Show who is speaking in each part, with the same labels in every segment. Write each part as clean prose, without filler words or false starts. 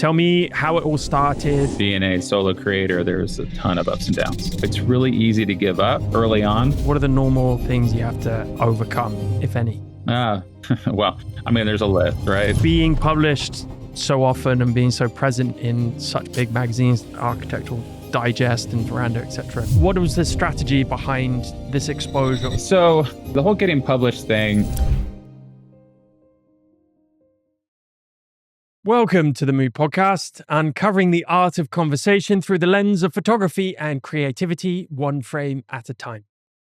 Speaker 1: Tell me how it all started.
Speaker 2: Being a solo creator, there's a ton of ups and downs. It's really easy to give up early on.
Speaker 1: What are the normal things you have to overcome, if any?
Speaker 2: Well, I mean, there's a list, right?
Speaker 1: Being published so often and being so present in such big magazines, Architectural Digest and Veranda, etc. What was the strategy behind this exposure?
Speaker 2: So the whole getting published thing.
Speaker 1: Welcome to the Mood Podcast, uncovering the art of conversation through the lens of photography and creativity, one frame at a time.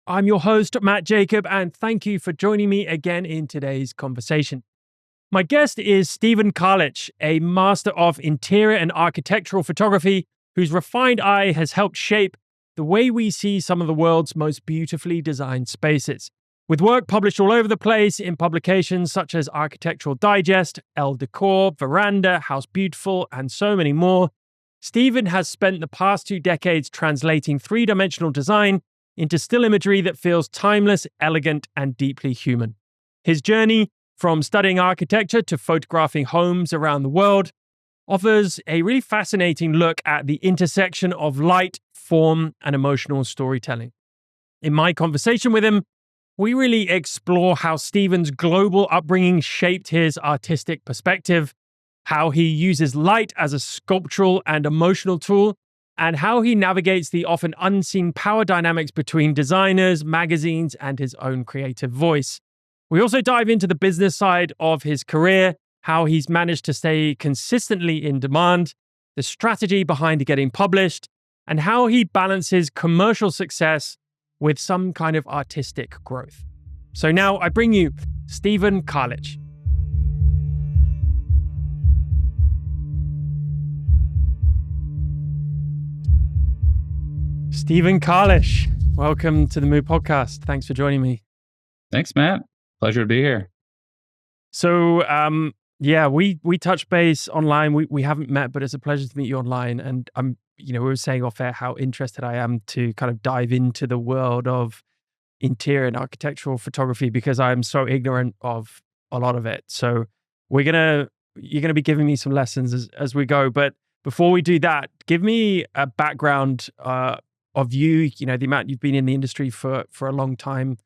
Speaker 1: I'm your host, Matt Jacob, and thank you for joining me again in today's conversation. My guest is Stephen Karlisch, a master of interior and architectural photography whose refined eye has helped shape the way we see some of the world's most beautifully designed spaces. With work published all over the place in publications such as Architectural Digest, Elle Decor, Veranda, House Beautiful, and so many more, Stephen has spent the past 2 decades translating three-dimensional design into still imagery that feels timeless, elegant, and deeply human. His journey from studying architecture to photographing homes around the world offers a really fascinating look at the intersection of light, form, and emotional storytelling. In my conversation with him, we really explore how Stephen's global upbringing shaped his artistic perspective, how he uses light as a sculptural and emotional tool, and how he navigates the often unseen power dynamics between designers, magazines, and his own creative voice. We also dive into the business side of his career, how he's managed to stay consistently in demand, the strategy behind getting published, and how he balances commercial success with some kind of artistic growth. So now I bring you Stephen Karlisch. Stephen Karlisch, welcome to the Mood Podcast. Thanks for joining me.
Speaker 2: Thanks, Matt. Pleasure to be here.
Speaker 1: So, we touch base online. We haven't met, but it's a pleasure to meet you online. And we were saying off air how interested I am to kind of dive into the world of interior and architectural photography because I'm so ignorant of a lot of it. So you're gonna be giving me some lessons as we go. But before we do that, give me a background of you. You know, the amount you've been in the industry for a long time.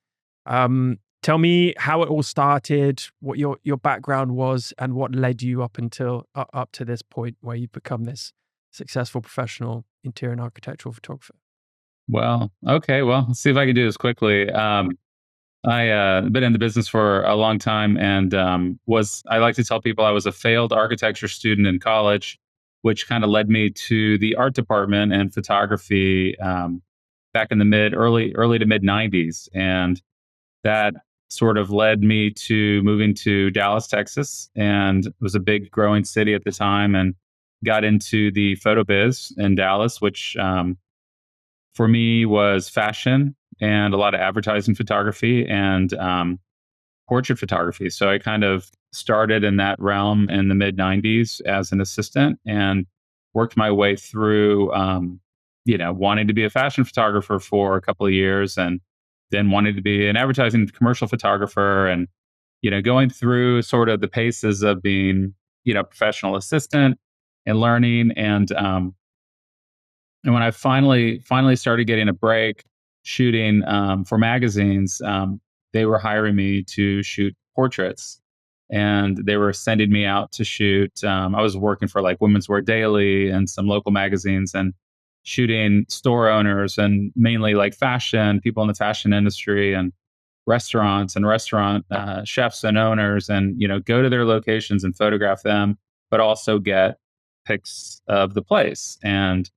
Speaker 1: Tell me how it all started, what your background was, and what led you up to this point where you've become this successful professional interior and architectural photographer.
Speaker 2: Well, okay. Well, let's see if I can do this quickly. I been in the business for a long time and I like to tell people I was a failed architecture student in college, which kind of led me to the art department and photography back in the early to mid 90s. And that sort of led me to moving to Dallas, Texas, and it was a big growing city at the time, and got into the photo biz in Dallas, which for me was fashion and a lot of advertising photography and portrait photography. So I kind of started in that realm in the mid 90s as an assistant and worked my way through, wanting to be a fashion photographer for a couple of years and then wanted to be an advertising commercial photographer and, going through sort of the paces of being, professional assistant and learning. And when I finally started getting a break shooting for magazines, they were hiring me to shoot portraits, and they were sending me out to shoot. I was working for like Women's Wear Daily and some local magazines, and shooting store owners and mainly like fashion people in the fashion industry and restaurants and restaurant chefs and owners, and go to their locations and photograph them, but also get pics of the place. And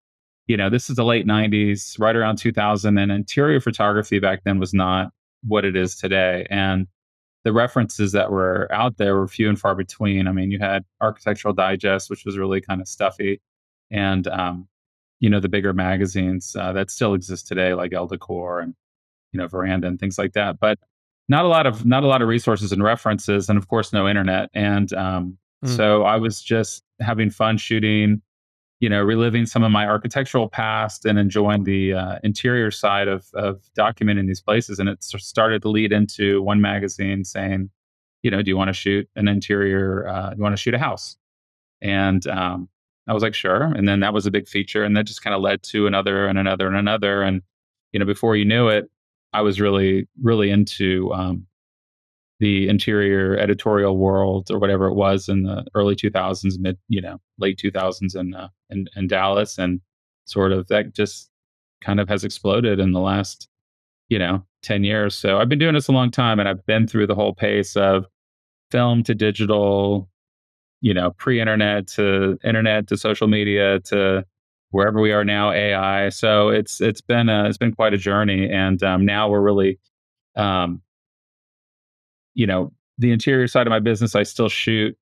Speaker 2: this is the late 90s, right around 2000, and interior photography back then was not what it is today. And the references that were out there were few and far between. I mean, you had Architectural Digest, which was really kind of stuffy, and the bigger magazines that still exist today, like Elle Decor and Veranda and things like that. But not a lot of resources and references, and of course, no internet. And so I was just having fun shooting, reliving some of my architectural past and enjoying the interior side of documenting these places. And it started to lead into one magazine saying, do you want to shoot an interior? You want to shoot a house? And I was like, sure. And then that was a big feature. And that just kind of led to another and another and another. And, before you knew it, I was really, really into the interior editorial world or whatever it was in the early 2000s, late 2000s in Dallas. And sort of that just kind of has exploded in the last, 10 years. So I've been doing this a long time and I've been through the whole pace of film to digital, pre-internet to social media to wherever we are now, AI. So it's been quite a journey, and now we're really, um, the interior side of my business. I still shoot.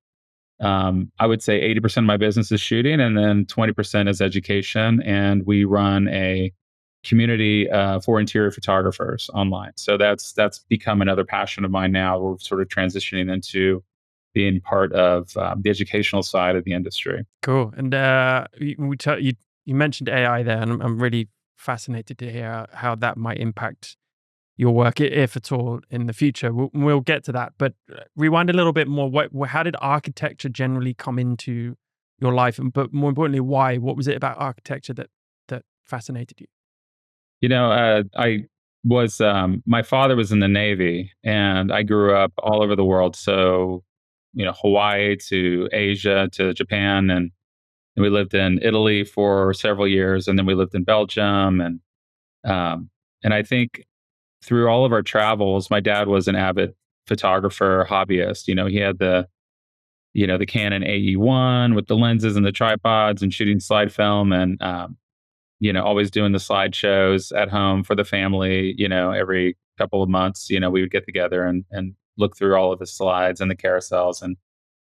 Speaker 2: I would say 80% of my business is shooting, and then 20% is education. And we run a community for interior photographers online. So that's become another passion of mine now. We're sort of transitioning into being part of the educational side of the industry.
Speaker 1: Cool. And you mentioned AI there, and I'm really fascinated to hear how that might impact your work, if at all, in the future. We'll get to that, but rewind a little bit more. How did architecture generally come into your life, and but more importantly, why? What was it about architecture that fascinated you?
Speaker 2: I was my father was in the Navy, and I grew up all over the world. So, Hawaii to Asia to Japan, and we lived in Italy for several years, and then we lived in Belgium, um, and I think through all of our travels, my dad was an avid photographer, hobbyist. He had the Canon AE1 with the lenses and the tripods and shooting slide film, and always doing the slideshows at home for the family. Every couple of months, we would get together and look through all of the slides and the carousels, and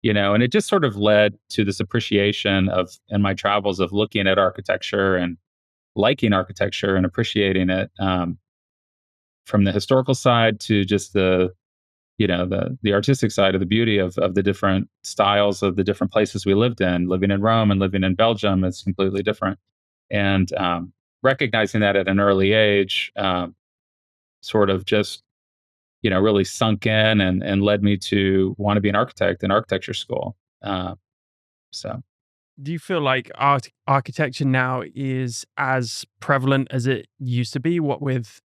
Speaker 2: it just sort of led to this appreciation of in my travels of looking at architecture and liking architecture and appreciating it, from the historical side to just the artistic side of the beauty of the different styles of the different places we lived in. Living in Rome and living in Belgium is completely different, and recognizing that at an early age, sort of just really sunk in and led me to want to be an architect in architecture school. So
Speaker 1: Do you feel like architecture now is as prevalent as it used to be? What with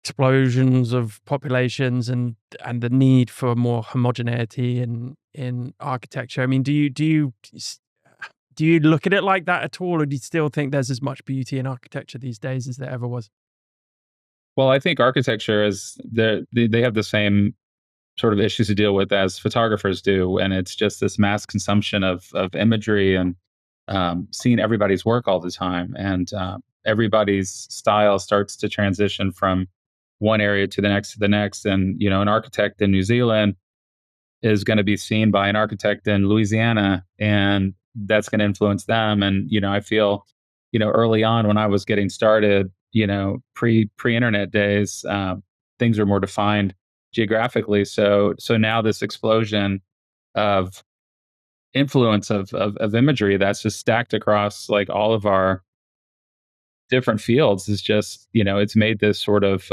Speaker 1: explosions of populations and the need for more homogeneity in architecture. I mean, do you look at it like that at all, or do you still think there's as much beauty in architecture these days as there ever was?
Speaker 2: well, I think architecture is they have the same sort of issues to deal with as photographers do, and it's just this mass consumption of imagery and seeing everybody's work all the time, and everybody's style starts to transition from one area to the next to the next. And an architect in New Zealand is going to be seen by an architect in Louisiana, and that's going to influence them. And I feel, early on when I was getting started, pre-internet days, things are more defined geographically. So now this explosion of influence of imagery that's just stacked across like all of our different fields is just, it's made this sort of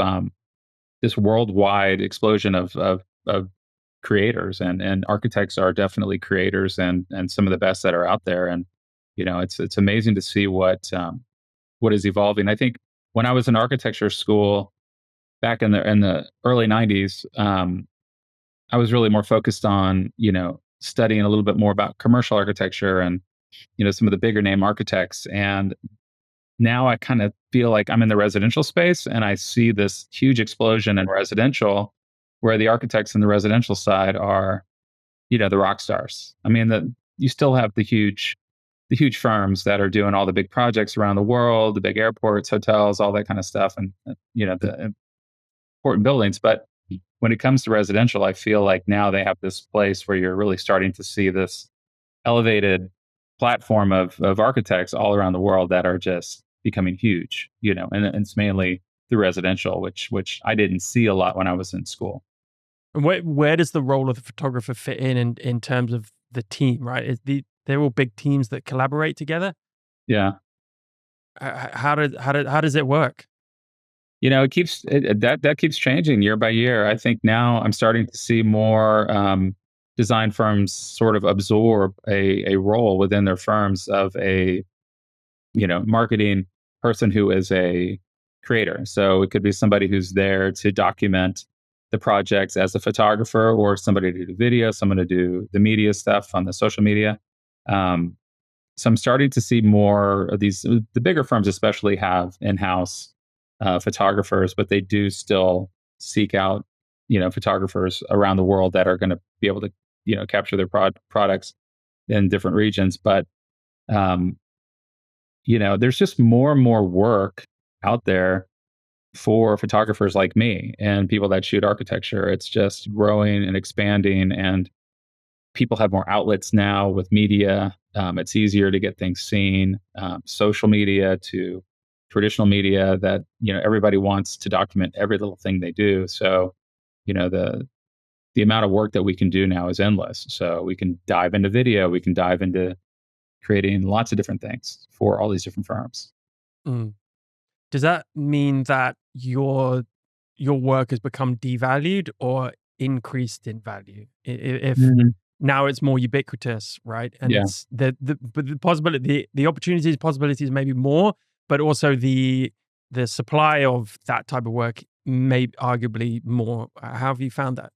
Speaker 2: this worldwide explosion of creators, and architects are definitely creators, and some of the best that are out there. And it's amazing to see what is evolving. I think when I was in architecture school back in the early 90s, I was really more focused on studying a little bit more about commercial architecture and some of the bigger name architects. And now I kind of feel like I'm in the residential space, and I see this huge explosion in residential where the architects in the residential side are, the rock stars. I mean, you still have the huge firms that are doing all the big projects around the world, the big airports, hotels, all that kind of stuff, and the important buildings. But when it comes to residential, I feel like now they have this place where you're really starting to see this elevated platform of architects all around the world that are just becoming huge, and it's mainly through residential, which I didn't see a lot when I was in school.
Speaker 1: And where does the role of the photographer fit in terms of the team? Right, they're all big teams that collaborate together.
Speaker 2: Yeah.
Speaker 1: How does it work?
Speaker 2: That keeps changing year by year. I think now I'm starting to see more design firms sort of absorb a role within their firms of a marketing person who is a creator. So it could be somebody who's there to document the projects as a photographer, or somebody to do video, someone to do the media stuff on the social media. Um, so I'm starting to see more of these. The bigger firms, especially, have in-house photographers, but they do still seek out photographers around the world that are going to be able to capture their products in different regions. But um, there's just more and more work out there for photographers like me and people that shoot architecture. It's just growing and expanding, and people have more outlets now with media. It's easier to get things seen, social media to traditional media, that everybody wants to document every little thing they do. So, the amount of work that we can do now is endless. So we can dive into video, we can dive into creating lots of different things for all these different firms.
Speaker 1: Mm. Does that mean that your work has become devalued or increased in value? If
Speaker 2: Mhm.
Speaker 1: now it's more ubiquitous, right? And
Speaker 2: Yeah.
Speaker 1: it's but the possibility, the opportunities, possibilities maybe more, but also the supply of that type of work may arguably more. How have you found that?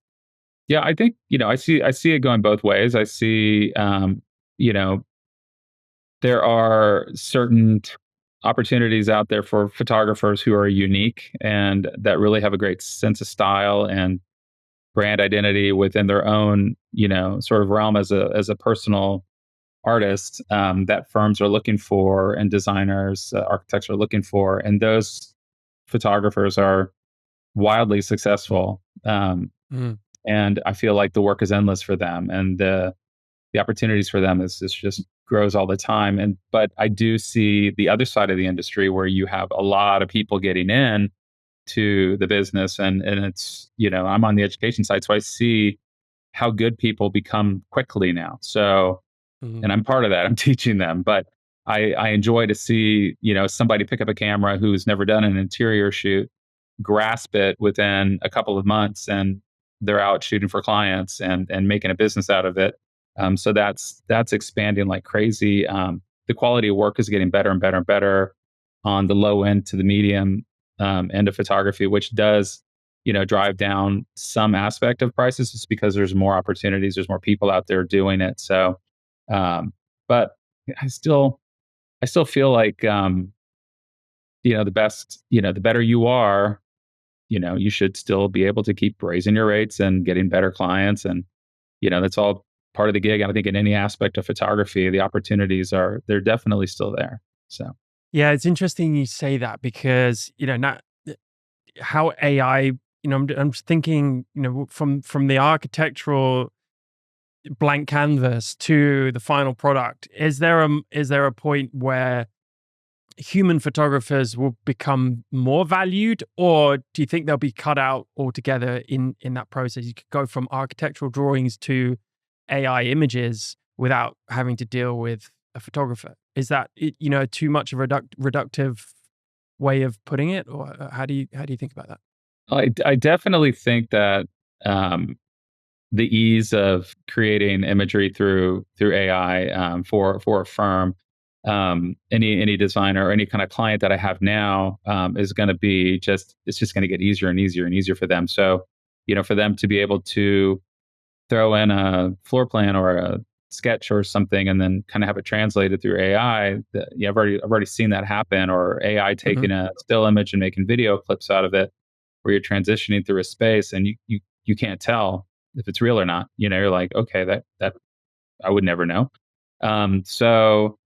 Speaker 2: Yeah, I think, I see it going both ways. I see, you know, there are certain opportunities out there for photographers who are unique and that really have a great sense of style and brand identity within their own, sort of realm as a personal artist, that firms are looking for, and designers, architects are looking for, and those photographers are wildly successful.
Speaker 1: Mm,
Speaker 2: And I feel like the work is endless for them, and the opportunities for them is just grows all the time. And but I do see the other side of the industry where you have a lot of people getting in to the business, and it's I'm on the education side, so I see how good people become quickly now. So,
Speaker 1: mm,
Speaker 2: and I'm part of that. I'm teaching them, but I enjoy to see somebody pick up a camera who's never done an interior shoot, grasp it within a couple of months, and they're out shooting for clients and making a business out of it. So that's expanding like crazy. The quality of work is getting better and better and better on the low end to the medium end of photography, which does drive down some aspect of prices, just because there's more opportunities, there's more people out there doing it. So, um, but I still I still feel like the best, the better you are, you should still be able to keep raising your rates and getting better clients. And, that's all part of the gig. I think in any aspect of photography, the opportunities they're definitely still there. So,
Speaker 1: yeah, it's interesting you say that because not how AI. I'm just thinking. From the architectural blank canvas to the final product. Is there a point where human photographers will become more valued, or do you think they'll be cut out altogether in that process? You could go from architectural drawings to AI images without having to deal with a photographer. Is that too much of a reductive way of putting it, or how do you think about that?
Speaker 2: I definitely think that um, the ease of creating imagery through AI, for a firm, any designer or any kind of client that I have now, is going to be it's just going to get easier and easier and easier for them. So, for them to be able to throw in a floor plan or a sketch or something, and then kind of have it translated through AI. Yeah, I've already seen that happen, or AI
Speaker 1: Hmm.
Speaker 2: taking a still image and making video clips out of it, where you're transitioning through a space and you can't tell if it's real or not. You're like, okay, that I would never know. So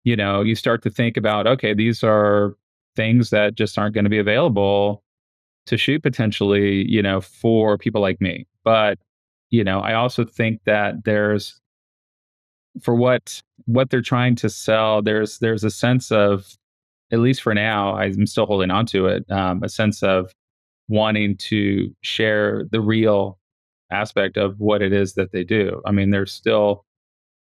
Speaker 2: you start to think about, okay, these are things that just aren't going to be available to shoot potentially, for people like me. But I also think that there's, for what they're trying to sell, there's a sense of, at least for now, I'm still holding on to it, a sense of wanting to share the real aspect of what it is that they do. I mean, there still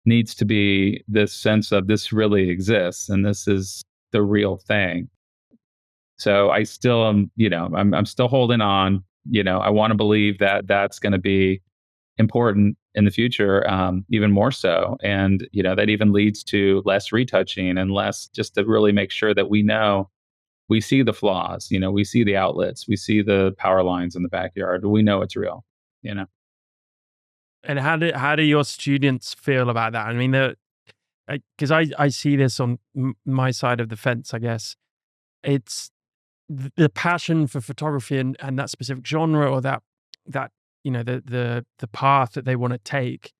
Speaker 2: needs to be this sense of, this really exists and this is the real thing. So I still am, I'm still holding on. I want to believe that that's going to be important in the future, even more so. And, that even leads to less retouching and less, just to really make sure that we see the flaws, we see the outlets, we see the power lines in the backyard. We know it's real, you know.
Speaker 1: And how do your students feel about that? I mean, because I see this on my side of the fence, I guess. It's the passion for photography and that specific genre, or that the path that they want to take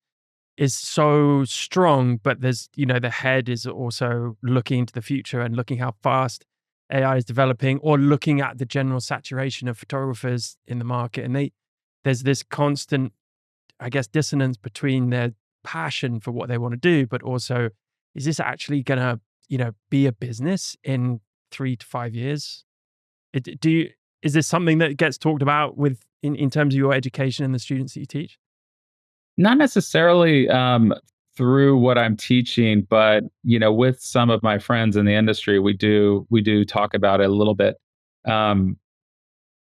Speaker 1: is so strong, but there's the head is also looking into the future and looking how fast AI is developing, or looking at the general saturation of photographers in the market, and there's this constant, I guess, dissonance between their passion for what they want to do, but also, is this actually gonna, be a business in 3 to 5 years? Do you Is this something that gets talked about in terms of your education and the students that you teach?
Speaker 2: Not necessarily through what I'm teaching, but with some of my friends in the industry, we do talk about it a little bit. Um,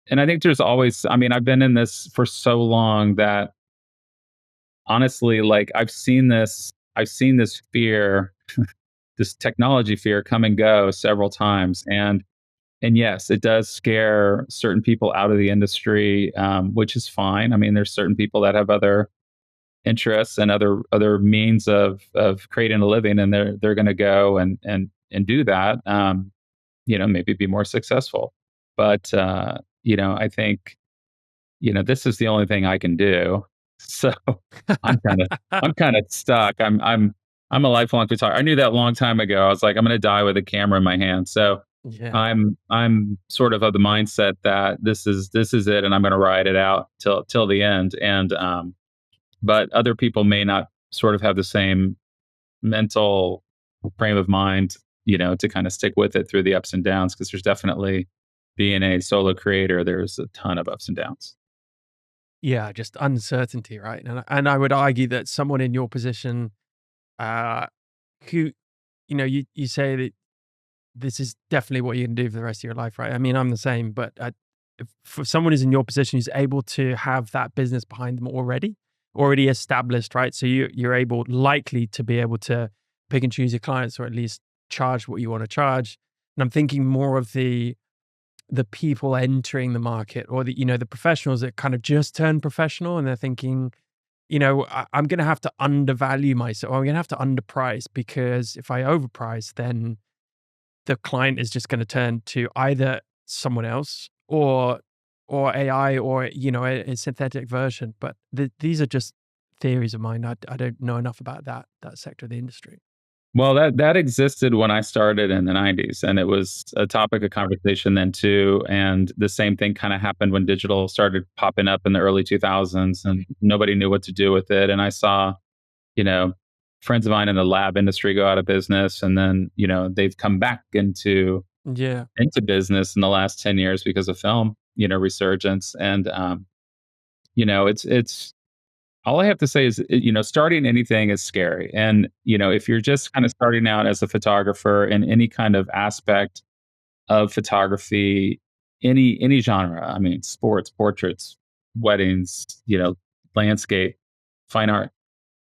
Speaker 2: and I think there's always, I mean, I've been in this for so long that honestly, like I've seen this fear, this technology fear come and go several times. And yes, it does scare certain people out of the industry, which is fine. I mean, there's certain people that have other interests and other means of creating a living, and they're going to go and do that. Maybe be more successful. But I think this is the only thing I can do. So I'm kind of I'm kind of stuck. I'm a lifelong photographer. I knew that a long time ago. I was like, I'm going to die with a camera in my hand. So
Speaker 1: Yeah.
Speaker 2: I'm sort of the mindset that this is it, and I'm going to ride it out till the end. And but other people may not sort of have the same mental frame of mind, to kind of stick with it through the ups and downs, because there's definitely, being a solo creator, there's a ton of ups and downs.
Speaker 1: Yeah, just uncertainty, right? And I would argue that someone in your position, uh, who, you say that this is definitely what you can do for the rest of your life, right? I mean, I'm the same, but if for someone who's in your position who's able to have that business behind them already established, right? So you're likely to be able to pick and choose your clients, or at least charge what you want to charge. And I'm thinking more of the people entering the market, or the professionals that kind of just turned professional, and they're thinking, I'm going to have to undervalue myself, or I'm going to have to underprice, because if I overprice, then the client is just going to turn to either someone else, or AI, or a synthetic version. But these are just theories of mine. I don't know enough about that sector of the industry.
Speaker 2: Well, that existed when I started in the 90s, and it was a topic of conversation then too. And the same thing kind of happened when digital started popping up in the early 2000s, and nobody knew what to do with it. And I saw, you know, friends of mine in the lab industry go out of business, and then they've come back
Speaker 1: Yeah.
Speaker 2: into business in the last 10 years because of film, resurgence. And it's all I have to say is, starting anything is scary. And, if you're just kind of starting out as a photographer in any kind of aspect of photography, any genre, I mean, sports, portraits, weddings, landscape, fine art,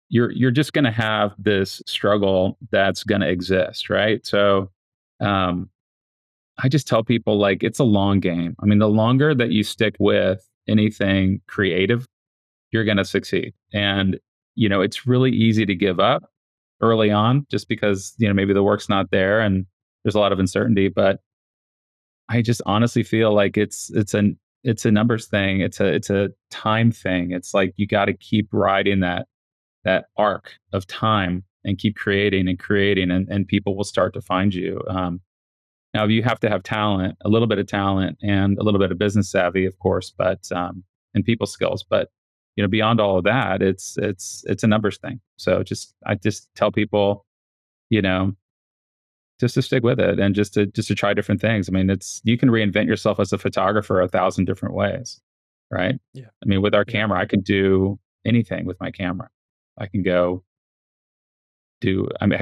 Speaker 2: you're just going to have this struggle that's going to exist, right? So, um, I just tell people, like, it's a long game. I mean, the longer that you stick with anything creative, you're going to succeed. And, it's really easy to give up early on, just because, maybe the work's not there and there's a lot of uncertainty. But I just honestly feel like it's a numbers thing. It's a time thing. It's like you got to keep riding that arc of time and keep creating and creating, and people will start to find you. Now, you have to have talent, a little bit of talent, and a little bit of business savvy, of course, but and people skills. But beyond all of that, it's a numbers thing. So I just tell people, you know, just to stick with it, and just to try different things. I mean, you can reinvent yourself as a photographer 1,000 different ways, right?
Speaker 1: Yeah.
Speaker 2: I mean, with our
Speaker 1: Yeah.
Speaker 2: camera, I can do anything with my camera. I can go do. I mean,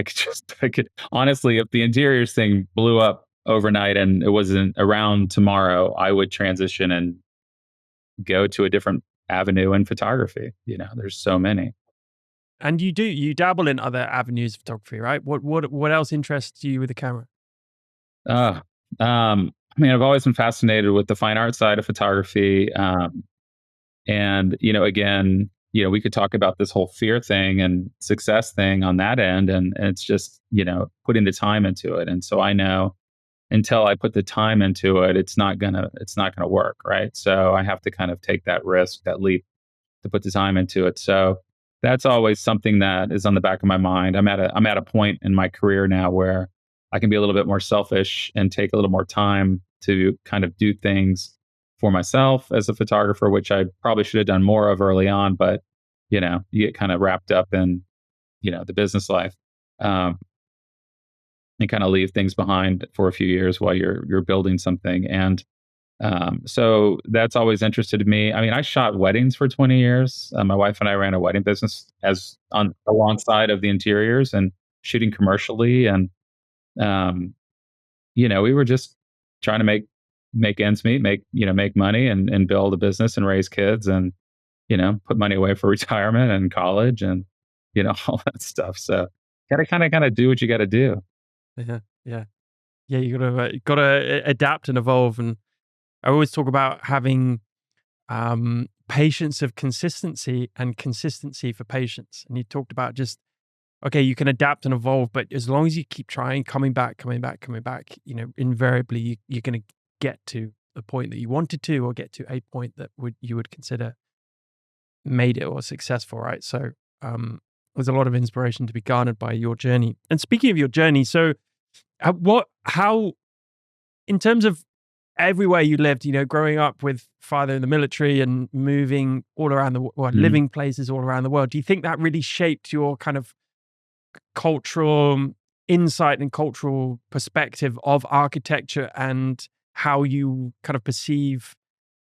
Speaker 2: I could honestly, if the interiors thing blew up overnight and it wasn't around tomorrow, I would transition and go to a different avenue in photography. There's so many.
Speaker 1: And you dabble in other avenues of photography, right? What else interests you with the camera?
Speaker 2: Uh, I've always been fascinated with the fine art side of photography. And, again, we could talk about this whole fear thing and success thing on that end. And it's just, putting the time into it. And so I know until I put the time into it, it's not gonna work. Right. So I have to kind of take that risk, that leap to put the time into it. So that's always something that is on the back of my mind. I'm at a point in my career now where I can be a little bit more selfish and take a little more time to kind of do things for myself as a photographer, which I probably should have done more of early on. But you get kind of wrapped up in the business life, um, and kind of leave things behind for a few years while you're building something. And so that's always interested me. I mean, I shot weddings for 20 years. My wife and I ran a wedding business as on alongside of the interiors and shooting commercially. And um, we were just trying to make ends meet, make money and build a business and raise kids and put money away for retirement and college and all that stuff. So gotta kind of do what you got to do.
Speaker 1: Yeah, yeah, yeah. You gotta adapt and evolve. And I always talk about having patience of consistency and consistency for patience. And you talked about just okay, you can adapt and evolve, but as long as you keep trying, coming back, coming back, coming back, invariably you're going to get to the point that you wanted to, or get to a point that you would consider made it or successful, right? So there's a lot of inspiration to be garnered by your journey. And speaking of your journey, so how, in terms of everywhere you lived, growing up with father in the military and moving all around
Speaker 2: Mhm.
Speaker 1: living places all around the world, do you think that really shaped your kind of cultural insight and cultural perspective of architecture and how you kind of perceive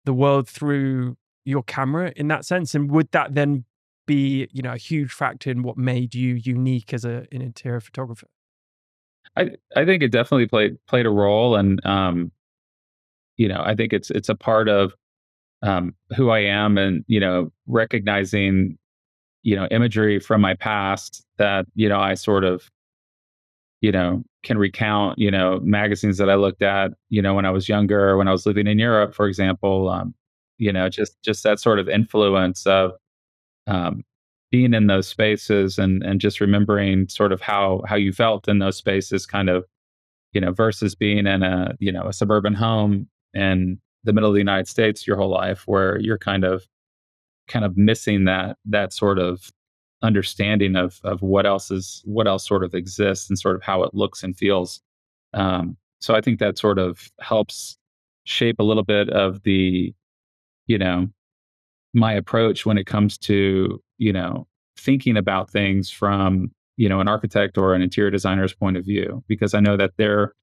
Speaker 1: the world through your camera in that sense? And would that then be, a huge factor in what made you unique as an interior photographer?
Speaker 2: I think it definitely played a role, and I think it's a part of who I am, and recognizing imagery from my past that I sort of can recount magazines that I looked at when I was younger, when I was living in Europe, for example. Just that sort of influence of um, being in those spaces and just remembering sort of how you felt in those spaces, kind of versus being in a suburban home in the middle of the United States your whole life, where you're kind of missing that sort of understanding of what else sort of exists and sort of how it looks and feels. So I think that sort of helps shape a little bit of the you know my approach when it comes to thinking about things from an architect or an interior designer's point of view, because I know that they're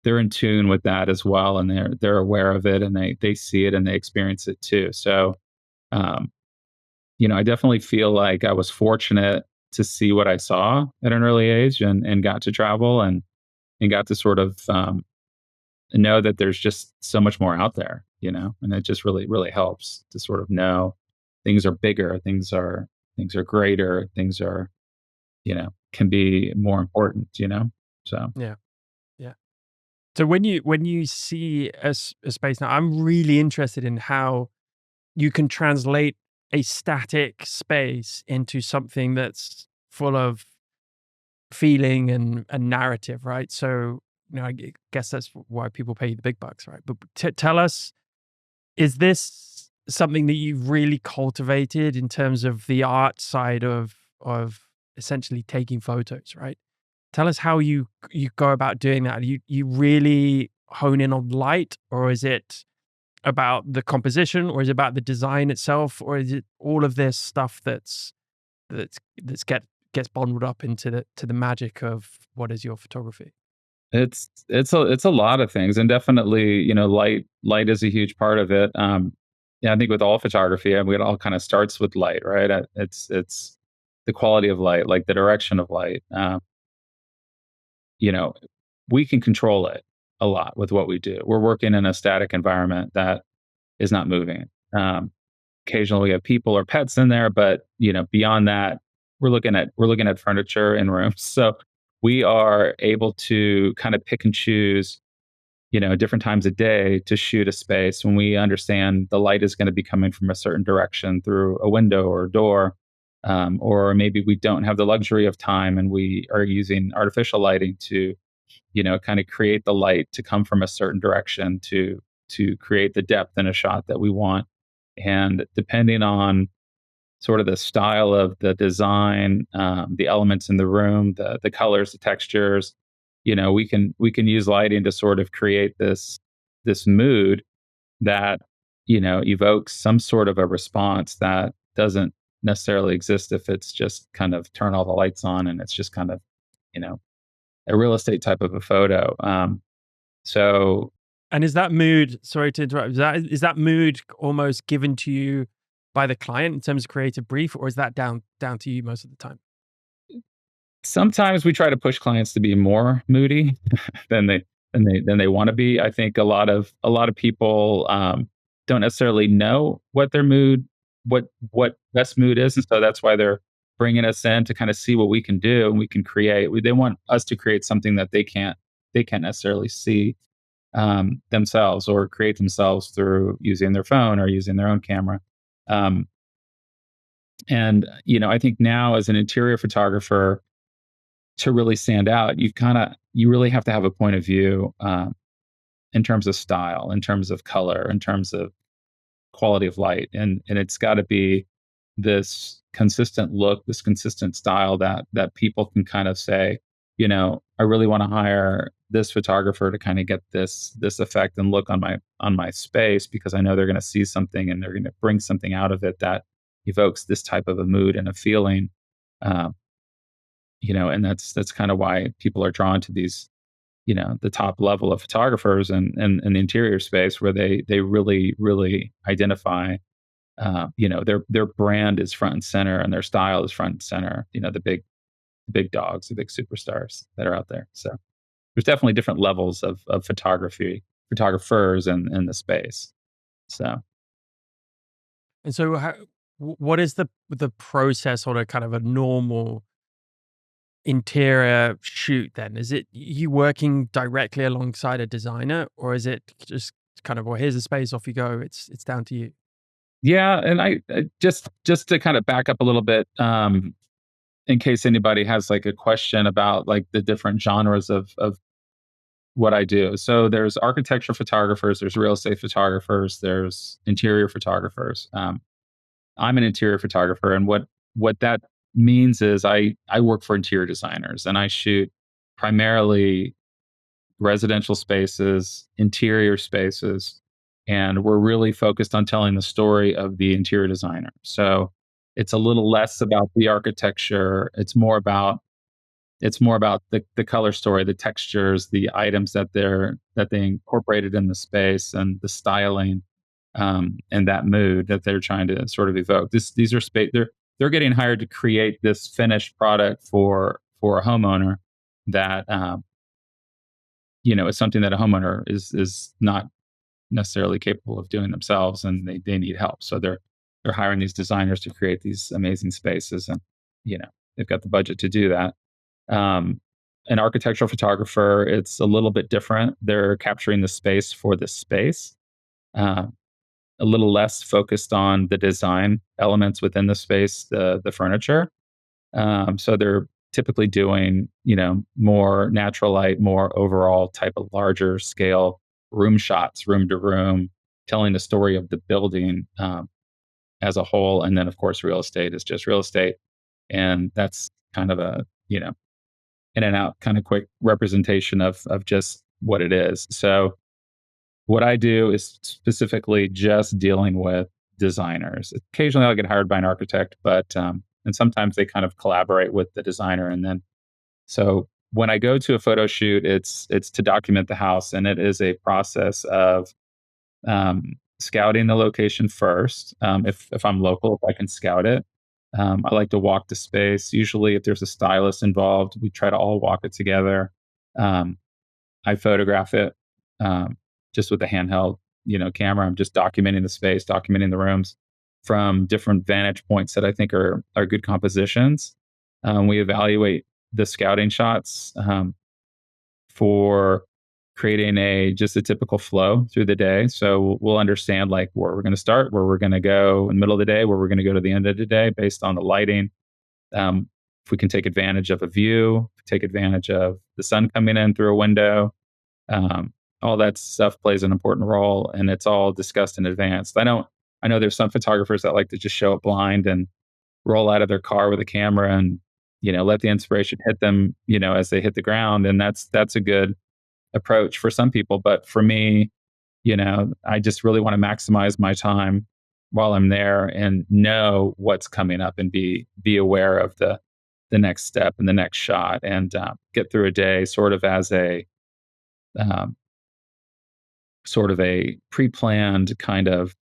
Speaker 2: in tune with that as well, and they're aware of it, and they see it and they experience it too. So um, I definitely feel like I was fortunate to see what I saw at an early age, and got to travel and got to sort of know that there's just so much more out there, and it just really, really helps to sort of know things are bigger, things are greater, things are, can be more important, So
Speaker 1: Yeah, yeah. So when you see a space now, I'm really interested in how you can translate a static space into something that's full of feeling and narrative, right? So, guess that's why people pay you the big bucks, right? But tell us, is this something that you've really cultivated in terms of the art side of essentially taking photos, right? Tell us how you go about doing that. You really hone in on light, or is it about the composition, or is it about the design itself, or is it all of this stuff that's gets bundled up into the magic of what is your photography?
Speaker 2: it's a lot of things, and definitely, light is a huge part of it. Yeah, I think with all photography, I mean, it all kind of starts with light, right? It's the quality of light, like the direction of light. You know, we can control it a lot with what we do. We're working in a static environment that is not moving. Um, occasionally we have people or pets in there, but beyond that, we're looking at furniture and rooms. So we are able to kind of pick and choose, different times of day to shoot a space when we understand the light is going to be coming from a certain direction through a window or a door. Or maybe we don't have the luxury of time and we are using artificial lighting to, kind of create the light to come from a certain direction to create the depth in a shot that we want. And depending on sort of the style of the design, the elements in the room, the colors, the textures. We can use lighting to sort of create this mood that evokes some sort of a response that doesn't necessarily exist if it's just kind of turn all the lights on and it's just kind of you know a real estate type of a photo. So
Speaker 1: And is that mood, sorry to interrupt, is that mood almost given to you by the client in terms of creative brief, or is that down to you most of the time?
Speaker 2: sometimes we try to push clients to be more moody than they want to be. I think a lot of people don't necessarily know what their mood, what best mood is, and so that's why they're bringing us in to kind of see what we can do and we can create. They want us to create something that they can't necessarily see themselves or create themselves through using their phone or using their own camera. Um, and I think now as an interior photographer, to really stand out, you really have to have a point of view in terms of style, in terms of color, in terms of quality of light, and it's got to be this consistent look, this consistent style that people can kind of say, I really want to hire this photographer to kind of get this effect and look on my space because I know they're going to see something and they're going to bring something out of it that evokes this type of a mood and a feeling. Um, and that's kind of why people are drawn to these, the top level of photographers and the interior space where they really identify, their brand is front and center and their style is front and center. The big dogs, the big superstars that are out there. So there's definitely different levels of photographers in the space. So
Speaker 1: And so, what is the process on a kind of a normal interior shoot? Then is it you working directly alongside a designer, or is it just kind of, well, here's the space, off you go? It's down to you.
Speaker 2: yeah, and I just to kind of back up a little bit, in case anybody has like a question about like the different genres of what I do. So there's architecture photographers, there's real estate photographers, there's interior photographers. I'm an interior photographer, and what that means is I work for interior designers, and I shoot primarily residential spaces, interior spaces, and we're really focused on telling the story of the interior designer. So it's a little less about the architecture. It's more about the color story, the textures, the items that they incorporated in the space, and the styling, and that mood that they're trying to sort of evoke. These are space. They're getting hired to create this finished product for a homeowner that is something that a homeowner is not necessarily capable of doing themselves, and they need help. So they're hiring these designers to create these amazing spaces, and they've got the budget to do that. Um, an architectural photographer, it's a little bit different. They're capturing the space for the space, uh, a little less focused on the design elements within the space, the furniture. So they're typically doing, more natural light, more overall type of larger scale room shots, room to room, telling the story of the building as a whole. And then, of course, real estate is just real estate, and that's kind of a in and out kind of quick representation of just what it is. So what I do is specifically just dealing with designers. Occasionally I'll get hired by an architect, but and sometimes they kind of collaborate with the designer. And then so when I go to a photo shoot, it's to document the house, and it is a process of scouting the location first. If I'm local, if I can scout it, I like to walk the space. Usually, if there's a stylist involved, we try to all walk it together. Um, I photograph it um, just with a handheld, camera. I'm just documenting the space, documenting the rooms. from different vantage points that I think are good compositions. We evaluate the scouting shots for creating a just a typical flow through the day. So we'll understand like where we're going to start, where we're going to go in the middle of the day, where we're going to go to the end of the day based on the lighting. If we can take advantage of a view, take advantage of the sun coming in through a window, um, all that stuff plays an important role, and it's all discussed in advance. I know there's some photographers that like to just show up blind and roll out of their car with a camera and let the inspiration hit them as they hit the ground, and that's a good approach for some people. But for me, I just really want to maximize my time while I'm there and know what's coming up and be aware of the next step and the next shot, and get through a day um, sort of a pre-planned kind of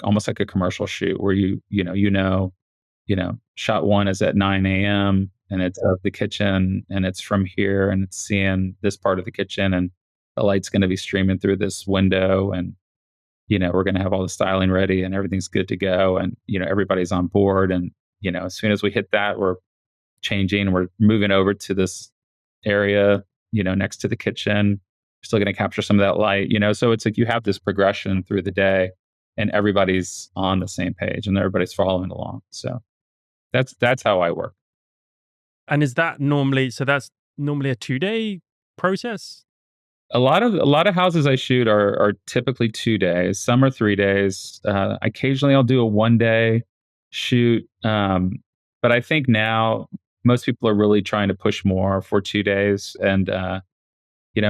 Speaker 2: almost like a commercial shoot where shot one is at 9 a.m. and it's of the kitchen and it's from here and it's seeing this part of the kitchen and the light's going to be streaming through this window, and we're going to have all the styling ready and everything's good to go, and everybody's on board, and as soon as we hit that, we're changing, we're moving over to this area next to the kitchen, still going to capture some of that light, so it's like you have this progression through the day and everybody's on the same page and everybody's following along. So that's how I work.
Speaker 1: And is that normally, so that's normally a 2-day process?
Speaker 2: A lot of houses I shoot are typically 2 days. Some are 3 days. Occasionally, I'll do a 1 day shoot, but I think now most people are really trying to push more for 2 days. And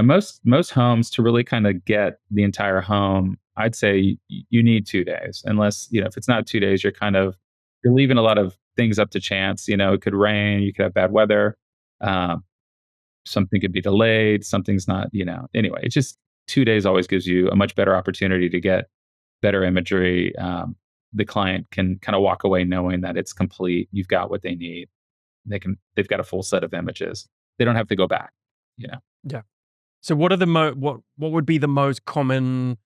Speaker 2: most homes to really kind of get the entire home, I'd say you need 2 days. Unless if it's not 2 days, you're leaving a lot of things up to chance. It could rain, you could have bad weather. Um, Something could be delayed, something's not, anyway, it's just 2 days always gives you a much better opportunity to get better imagery. The client can kind of walk away knowing that it's complete, you've got what they need. They've got a full set of images. They don't have to go back, you know.
Speaker 1: Yeah. So what are the what would be the most common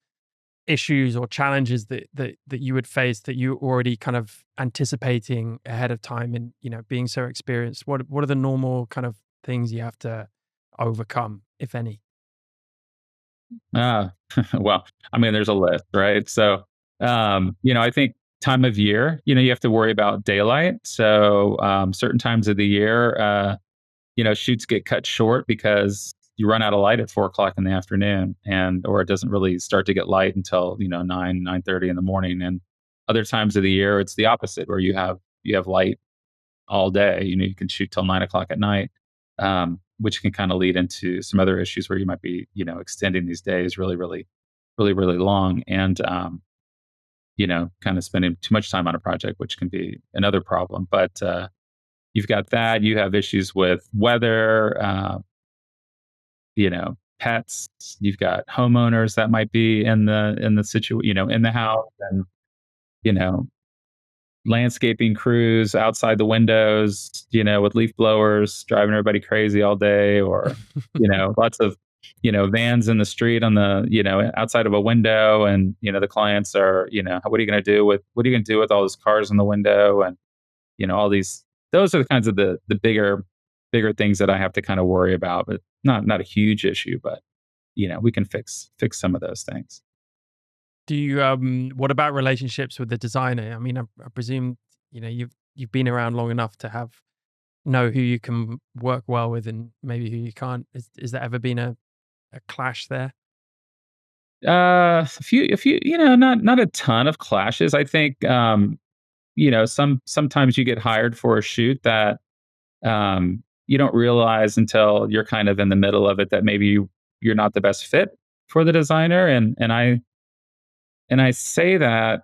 Speaker 1: issues or challenges that you would face that you already kind of anticipating ahead of time, and being so experienced? What are the normal kind of things you have to overcome, if any?
Speaker 2: Ah, well, I mean, there's a list, right? So, I think time of year, you have to worry about daylight. So, certain times of the year, shoots get cut short because you run out of light at 4 o'clock in the afternoon, and or it doesn't really start to get light until 9:30 in the morning. And other times of the year, it's the opposite, where you have light all day. You can shoot till 9 o'clock at night, which can kind of lead into some other issues where you might be extending these days really, really, really, really long, and kind of spending too much time on a project, which can be another problem. But you've got that. You have issues with weather, pets. You've got homeowners that might be in the situation, in the house, and you know, landscaping crews outside the windows, with leaf blowers driving everybody crazy all day, or lots of vans in the street on the outside of a window, and the clients are what are you going to do with all those cars in the window, and all these, those are the kinds of the bigger things that I have to kind of worry about, but not a huge issue, but we can fix some of those things.
Speaker 1: Do you what about relationships with the designer? I mean, I presume you've been around long enough to have know who you can work well with and maybe who you can't. Is there ever been a clash there?
Speaker 2: A few, not a ton of clashes. I think, sometimes you get hired for a shoot that, you don't realize until you're kind of in the middle of it that maybe you're not the best fit for the designer. And I say that,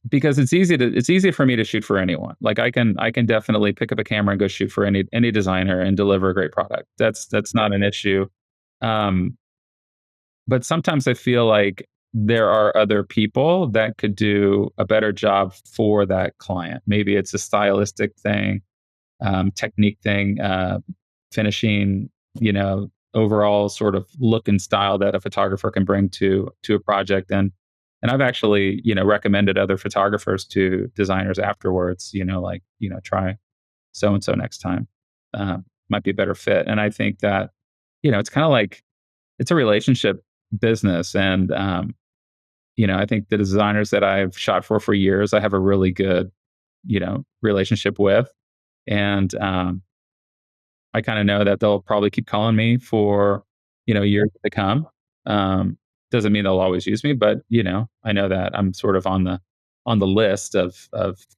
Speaker 2: because it's easy for me to shoot for anyone. Like I can definitely pick up a camera and go shoot for any designer and deliver a great product. That's not an issue. Um, but sometimes I feel like there are other people that could do a better job for that client. Maybe it's a stylistic thing, technique thing, finishing, overall sort of look and style that a photographer can bring to a project. And And I've actually, recommended other photographers to designers afterwards, like, try so and so next time. Might be a better fit. And I think that, it's kind of like it's a relationship business. And, I think the designers that I've shot for years, I have a really good, relationship with. And I kind of know that they'll probably keep calling me for, years to come. Doesn't mean they'll always use me, but I know that I'm sort of on the list of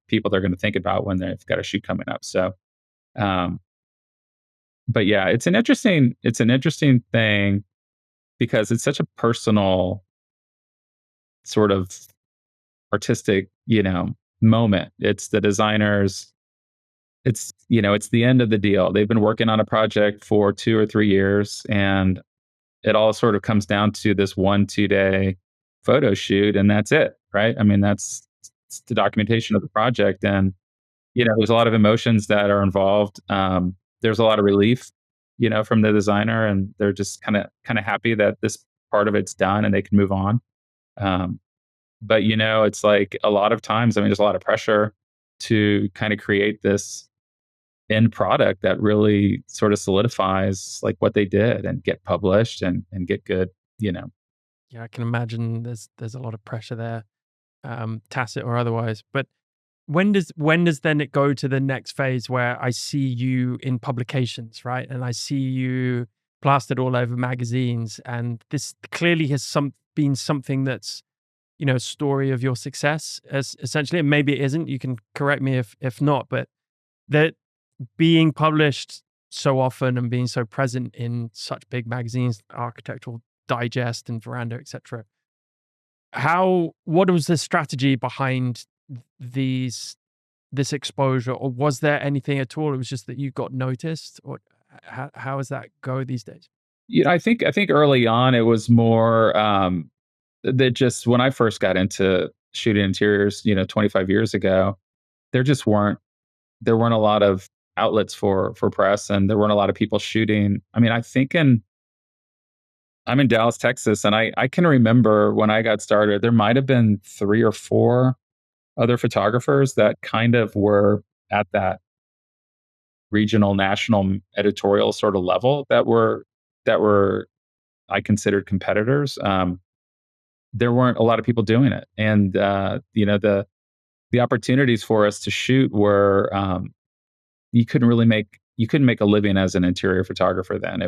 Speaker 2: people they're going to think about when they've got a shoot coming up. So, um, but yeah, it's an interesting thing because it's such a personal sort of artistic, moment. It's the designers. It's the end of the deal. They've been working on a project for 2 or 3 years, and it all sort of comes down to this 1 2 day photo shoot, and that's it, right? I mean, that's it's the documentation of the project, and there's a lot of emotions that are involved. There's a lot of relief, from the designer, and they're just kind of happy that this part of it's done and they can move on. Um, but it's like a lot of times, I mean, there's a lot of pressure to kind of create this end product that really sort of solidifies like what they did and get published and get good, you know.
Speaker 1: Yeah, I can imagine there's a lot of pressure there, tacit or otherwise. But when does then it go to the next phase where I see you in publications, right? And I see you plastered all over magazines, and this clearly has been something that's a story of your success, as essentially, and maybe it isn't. You can correct me if not, but that being published so often and being so present in such big magazines, Architectural Digest and Veranda, etc. What was the strategy behind these this exposure, or was there anything at all? It was just that you got noticed, or how does that go these days?
Speaker 2: I think early on it was more that just when I first got into shooting interiors, 25 years ago, there just weren't a lot of outlets for press, and there weren't a lot of people shooting. I mean, I'm in Dallas, Texas, and I can remember when I got started, there might have been 3 or 4 other photographers that kind of were at that regional, national editorial sort of level that were I considered competitors. There weren't a lot of people doing it, and the opportunities for us to shoot were you couldn't make a living as an interior photographer then.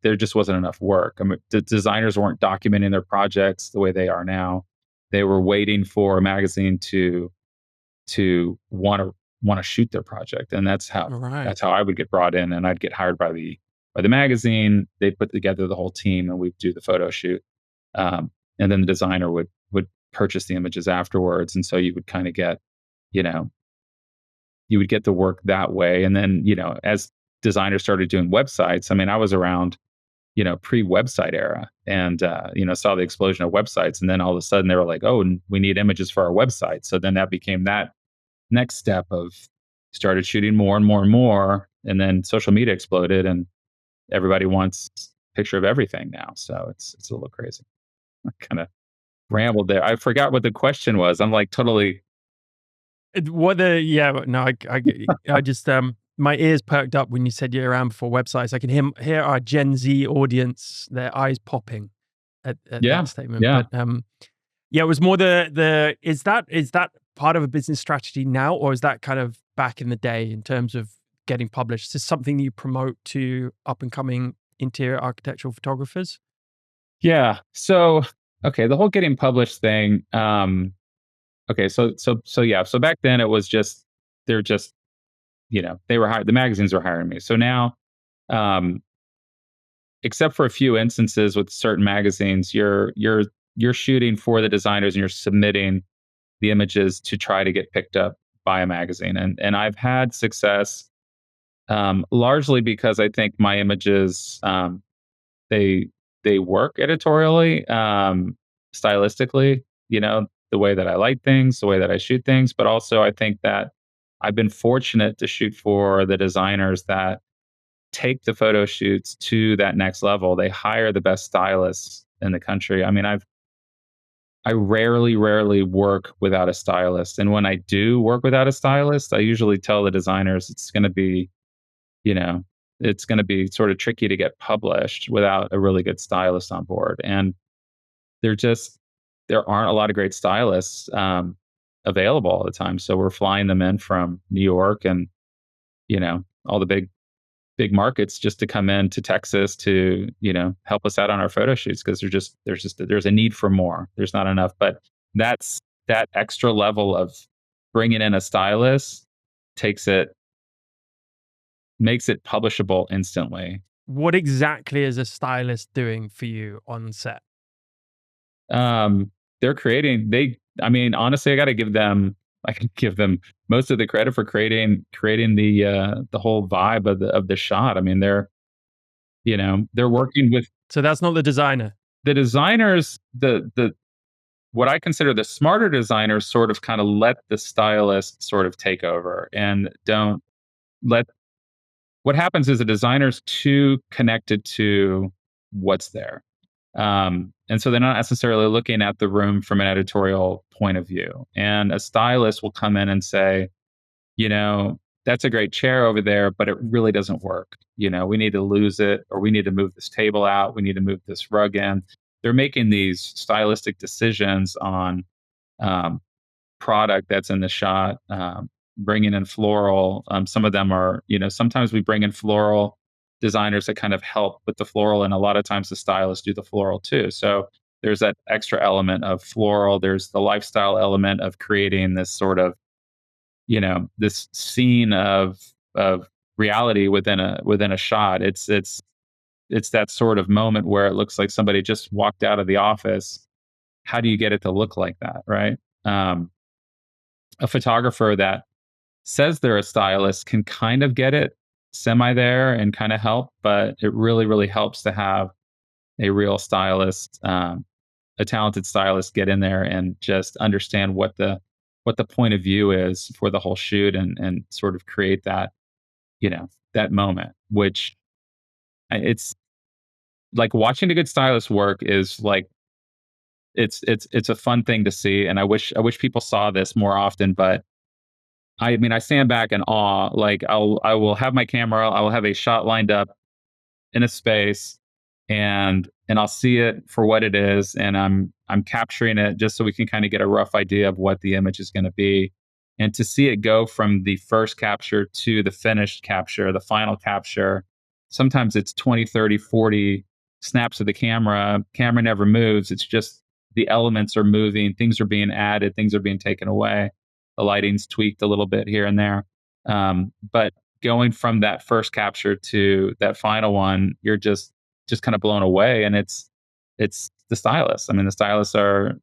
Speaker 2: There just wasn't enough work. I mean, the designers weren't documenting their projects the way they are now. They were waiting for a magazine to want to shoot their project, and that's how
Speaker 1: All right.
Speaker 2: that's how I would get brought in, and I'd get hired by the magazine. They'd put together the whole team, and we'd do the photo shoot. And then the designer would purchase the images afterwards, and so you would kind of get, you know, you would get the work that way. And then, as designers started doing websites, I mean, I was around, pre-website era, and saw the explosion of websites. And then all of a sudden they were like, oh, we need images for our website. So then that became that next step of started shooting more and more and more. And then social media exploded, and everybody wants a picture of everything now. So it's a little crazy. I kind of rambled there. I forgot what the question was. I'm like totally.
Speaker 1: What the yeah, but no, I just my ears perked up when you said you're around before websites. I can hear our Gen Z audience, their eyes popping at
Speaker 2: Yeah,
Speaker 1: that statement.
Speaker 2: yeah.
Speaker 1: But yeah, it was more the is that part of a business strategy now, or is that kind of back in the day in terms of getting published? Is this something you promote to up and coming interior architectural photographers?
Speaker 2: Yeah. So, okay, the whole getting published thing. Okay, so yeah. So back then it was just they're just they were hired. The magazines were hiring me. So now, um, except for a few instances with certain magazines, you're shooting for the designers and you're submitting the images to try to get picked up by a magazine. And I've had success, largely because I think my images they they work editorially, stylistically, the way that I like things, the way that I shoot things, but also I think that I've been fortunate to shoot for the designers that take the photo shoots to that next level. They hire the best stylists in the country. I mean, I rarely work without a stylist. And when I do work without a stylist, I usually tell the designers it's going to be, you know, it's going to be sort of tricky to get published without a really good stylist on board. And there just there aren't a lot of great stylists available all the time. So we're flying them in from New York and all the big markets just to come in to Texas to help us out on our photo shoots because there's a need for more. There's not enough, but that's that extra level of bringing in a stylist takes it makes it publishable instantly.
Speaker 1: What exactly is a stylist doing for you on set?
Speaker 2: Um, they're creating. I mean, honestly, I can give them most of the credit for creating the whole vibe of the shot. I mean, they're working with
Speaker 1: So that's not the designer.
Speaker 2: the designers, the what I consider the smarter designers sort of kind of let the stylist sort of take over and don't let what happens is a designer's too connected to what's there. And so they're not necessarily looking at the room from an editorial point of view. And a stylist will come in and say, that's a great chair over there, but it really doesn't work. We need to lose it, or we need to move this table out. We need to move this rug in. They're making these stylistic decisions on um, product that's in the shot, bringing in floral. Some of them are, sometimes we bring in floral designers that kind of help with the floral, and a lot of times the stylists do the floral too. So there's that extra element of floral. There's the lifestyle element of creating this sort of, this scene of reality within a shot. It's that sort of moment where it looks like somebody just walked out of the office. How do you get it to look like that, right? Um, a photographer that says they're a stylist can kind of get it semi there and kind of help, but it really helps to have a real stylist, a talented stylist get in there and just understand what the point of view is for the whole shoot and sort of create that moment, which it's like watching a good stylist work is like it's a fun thing to see. And I wish people saw this more often, but I mean, I stand back in awe. Like I will have my camera, I will have a shot lined up in a space, and I'll see it for what it is, and I'm capturing it just so we can kind of get a rough idea of what the image is going to be. And to see it go from the first capture to the finished capture, the final capture, sometimes it's 20, 30, 40 snaps of the camera never moves. It's just the elements are moving, things are being added, things are being taken away, the lighting's tweaked a little bit here and there. But going from that first capture to that final one, you're just kind of blown away. And it's the stylists. I mean, the stylists are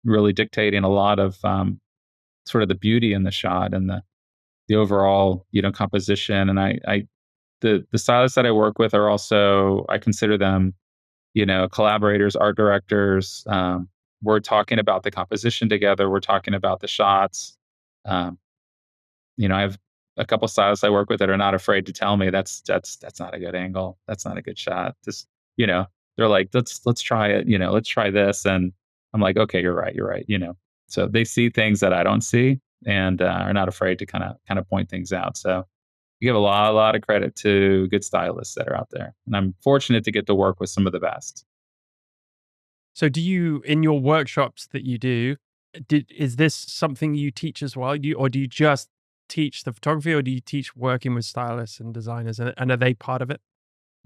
Speaker 2: really dictating a lot of sort of the beauty in the shot and the overall composition. And the stylists that I work with are also, I consider them collaborators, art directors. We're talking about the composition together. We're talking about the shots. Um, I have a couple stylists I work with that are not afraid to tell me that's not a good angle. That's not a good shot. Just, they're like, let's try it, let's try this. And I'm like, okay, you're right. So they see things that I don't see and are not afraid to kind of point things out. So you give a lot of credit to good stylists that are out there. And I'm fortunate to get to work with some of the best.
Speaker 1: So do you, in your workshops that you do, is this something you teach as well? Or do you just teach the photography, or do you teach working with stylists and designers, and are they part of it?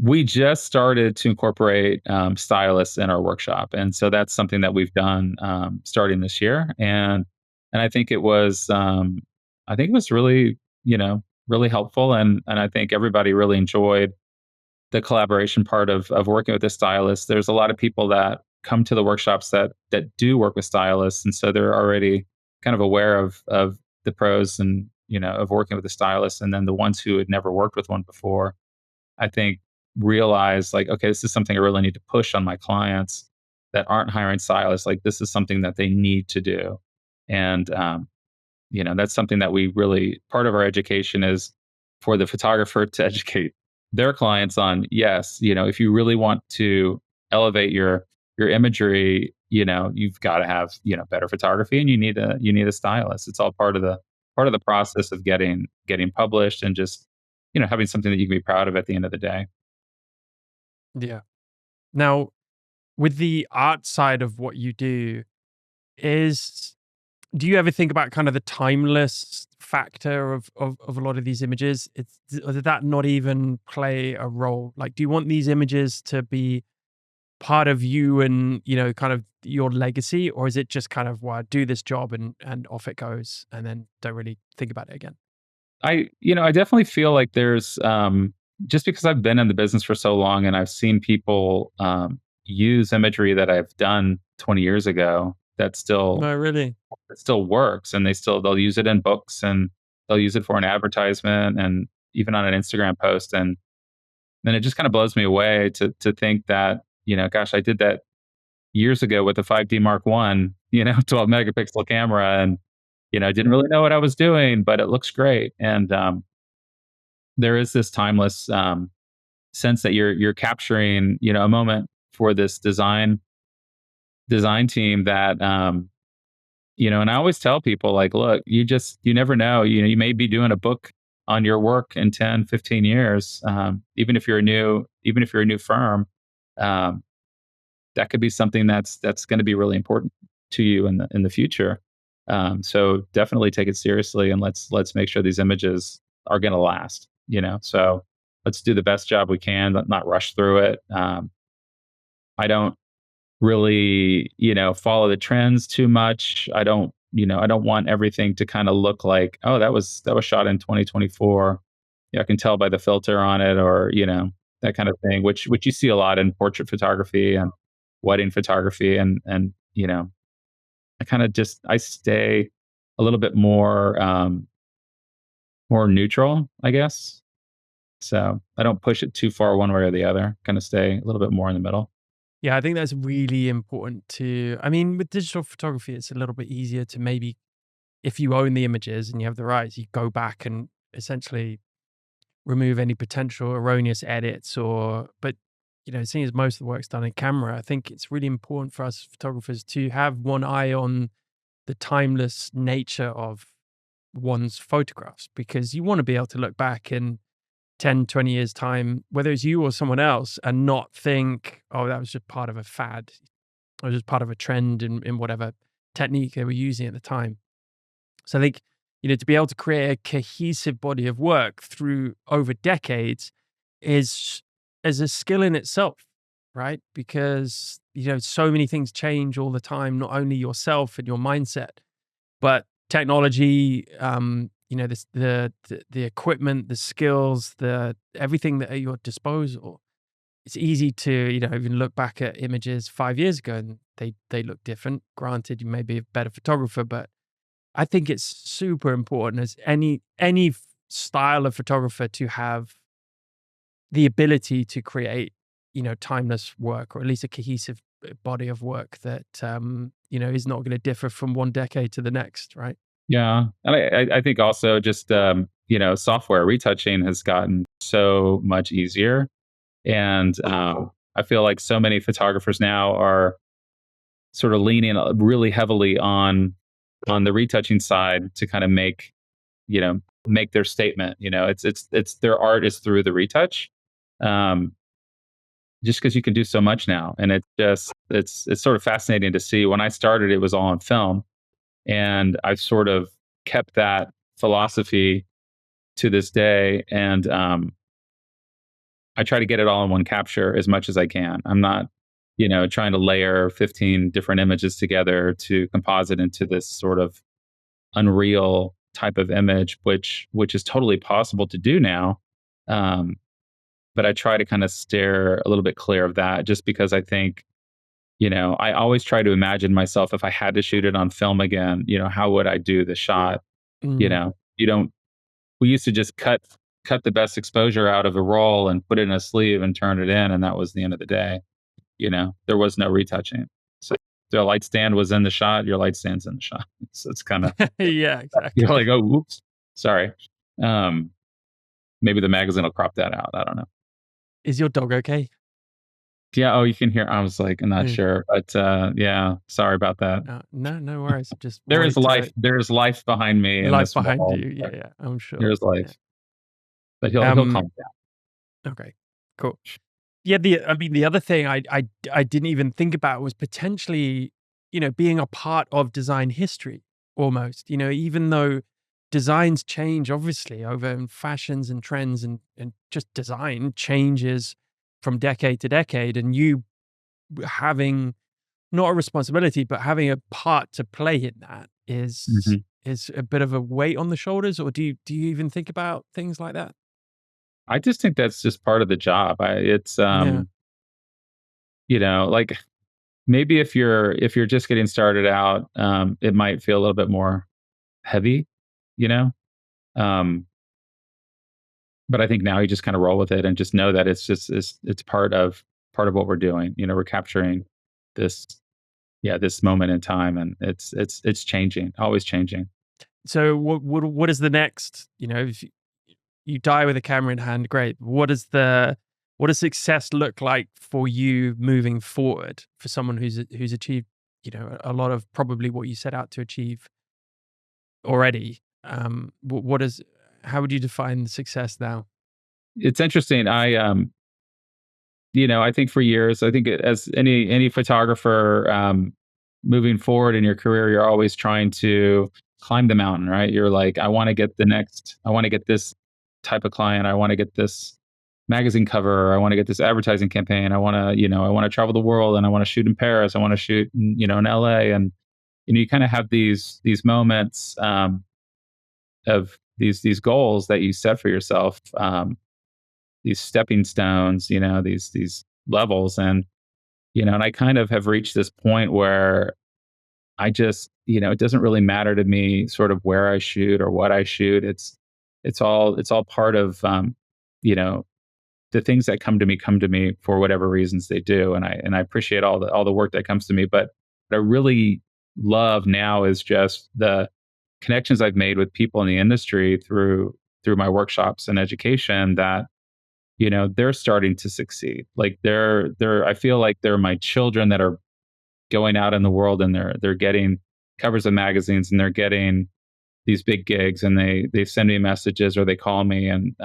Speaker 2: We just started to incorporate stylists in our workshop, and so that's something that we've done starting this year. And I think it was really really helpful, and I think everybody really enjoyed the collaboration part of working with a stylist. There's a lot of people that come to the workshops that do work with stylists, and so they're already kind of aware of the pros and of working with a stylist. And then the ones who had never worked with one before, I think, realize like, okay, this is something I really need to push on my clients that aren't hiring stylists. Like this is something that they need to do, and that's something that we really, part of our education is for the photographer to educate their clients on, yes, if you really want to elevate your imagery, you've got to have, better photography, and you need a stylist. It's all part of the process of getting published, and just, having something that you can be proud of at the end of the day.
Speaker 1: Yeah. Now, with the art side of what you do, is do you ever think about kind of the timeless factor of a lot of these images? Or did that not even play a role? Like, do you want these images to be part of you and, kind of your legacy? Or is it just kind of, well, I do this job and off it goes and then don't really think about it again?
Speaker 2: I definitely feel like there's, just because I've been in the business for so long, and I've seen people use imagery that I've done 20 years ago that still
Speaker 1: No, really?
Speaker 2: it still works, and they'll use it in books, and they'll use it for an advertisement, and even on an Instagram post. And then it just kind of blows me away to think that, gosh, I did that years ago with a 5D Mark One, 12 megapixel camera, and I didn't really know what I was doing, but it looks great. And there is this timeless sense that you're capturing, a moment for this design team that, and I always tell people, like, look, you never know. You may be doing a book on your work in 10, 15 years. Even if you're a new firm, um, that could be something that's going to be really important to you in the future. So definitely take it seriously, and let's make sure these images are going to last. So let's do the best job we can, not rush through it. I don't really, follow the trends too much. I don't want everything to kind of look like, oh, that was shot in 2024. Yeah, I can tell by the filter on it, or that kind of thing, which you see a lot in portrait photography and wedding photography. And I stay a little bit more neutral, I guess. So I don't push it too far one way or the other. Kind of stay a little bit more in the middle.
Speaker 1: Yeah, I think that's really important to, I mean, with digital photography, it's a little bit easier to maybe, if you own the images and you have the rights, you go back and essentially remove any potential erroneous edits but seeing as most of the work's done in camera, I think it's really important for us photographers to have one eye on the timeless nature of one's photographs, because you want to be able to look back in 10, 20 years time, whether it's you or someone else, and not think, oh, that was just part of a fad or just part of a trend in whatever technique they were using at the time. So I think, to be able to create a cohesive body of work through over decades is as a skill in itself, right? Because, so many things change all the time, not only yourself and your mindset, but technology, the equipment, the skills, the everything that at your disposal. It's easy to, even look back at images 5 years ago and they look different. Granted, you may be a better photographer, but I think it's super important as any style of photographer to have the ability to create, timeless work, or at least a cohesive body of work that is not going to differ from one decade to the next, right?
Speaker 2: Yeah, and I think also just, software retouching has gotten so much easier. And I feel like so many photographers now are sort of leaning really heavily on the retouching side to kind of make their statement. It's their art is through the retouch. Um, just because you can do so much now, and it's sort of fascinating to see. When I started, it was all on film, and I've sort of kept that philosophy to this day. And I try to get it all in one capture as much as I can. I'm not, trying to layer 15 different images together to composite into this sort of unreal type of image, which is totally possible to do now. Um, but I try to kind of steer a little bit clear of that, just because I think, I always try to imagine myself, if I had to shoot it on film again, how would I do the shot?
Speaker 1: Mm.
Speaker 2: You don't We used to just cut the best exposure out of a roll and put it in a sleeve and turn it in, and that was the end of the day. There was no retouching. So the light stand was in the shot, your light stand's in the shot. So it's kind of,
Speaker 1: Yeah,
Speaker 2: you're
Speaker 1: exactly.
Speaker 2: like, oh, oops, sorry. Um, Maybe the magazine will crop that out. I don't know.
Speaker 1: Is your dog okay?
Speaker 2: Yeah, oh, you can hear I was like, I'm not
Speaker 1: Yeah.
Speaker 2: sure, but, yeah, sorry about that.
Speaker 1: No, no worries. Just wanted to
Speaker 2: There is life behind me in
Speaker 1: live
Speaker 2: this
Speaker 1: behind
Speaker 2: wall.
Speaker 1: you. Yeah, yeah, I'm sure.
Speaker 2: There's
Speaker 1: Yeah.
Speaker 2: life, but he'll
Speaker 1: Um.
Speaker 2: calm down.
Speaker 1: Okay. Cool. Yeah. The other thing I didn't even think about was potentially, being a part of design history almost. Even though designs change, obviously, over fashions and trends and just design changes from decade to decade, and you having not a responsibility, but having a part to play in that is
Speaker 2: Mhm.
Speaker 1: is a bit of a weight on the shoulders, or do you even think about things like that?
Speaker 2: I just think that's just part of the job.
Speaker 1: Yeah.
Speaker 2: Like, maybe if you're just getting started out, it might feel a little bit more heavy, you know? Um, but I think now you just kinda roll with it and just know that it's part of what we're doing. We're capturing this this moment in time, and it's changing, always changing.
Speaker 1: So what is the next? If you die with a camera in hand, great. What does success look like for you moving forward for someone who's achieved, a lot of probably what you set out to achieve already? What is how would you define success now?
Speaker 2: It's interesting. I think for years, I think as any photographer, moving forward in your career, you're always trying to climb the mountain, right? You're like, I want to get this type of client, I want to get this magazine cover, I want to get this advertising campaign, I want to travel the world, and I want to shoot in Paris, I want to shoot, in LA, and you kind of have these moments, of these goals that you set for yourself. These stepping stones, these levels. And I kind of have reached this point where I just, it doesn't really matter to me sort of where I shoot or what I shoot. It's all part of, you know, the things that come to me for whatever reasons they do. And I appreciate all the work that comes to me. But what I really love now is just the connections I've made with people in the industry through my workshops and education that they're starting to succeed. Like I feel like they're my children that are going out in the world, and they're getting covers of magazines, and they're getting these big gigs, and they send me messages or they call me, and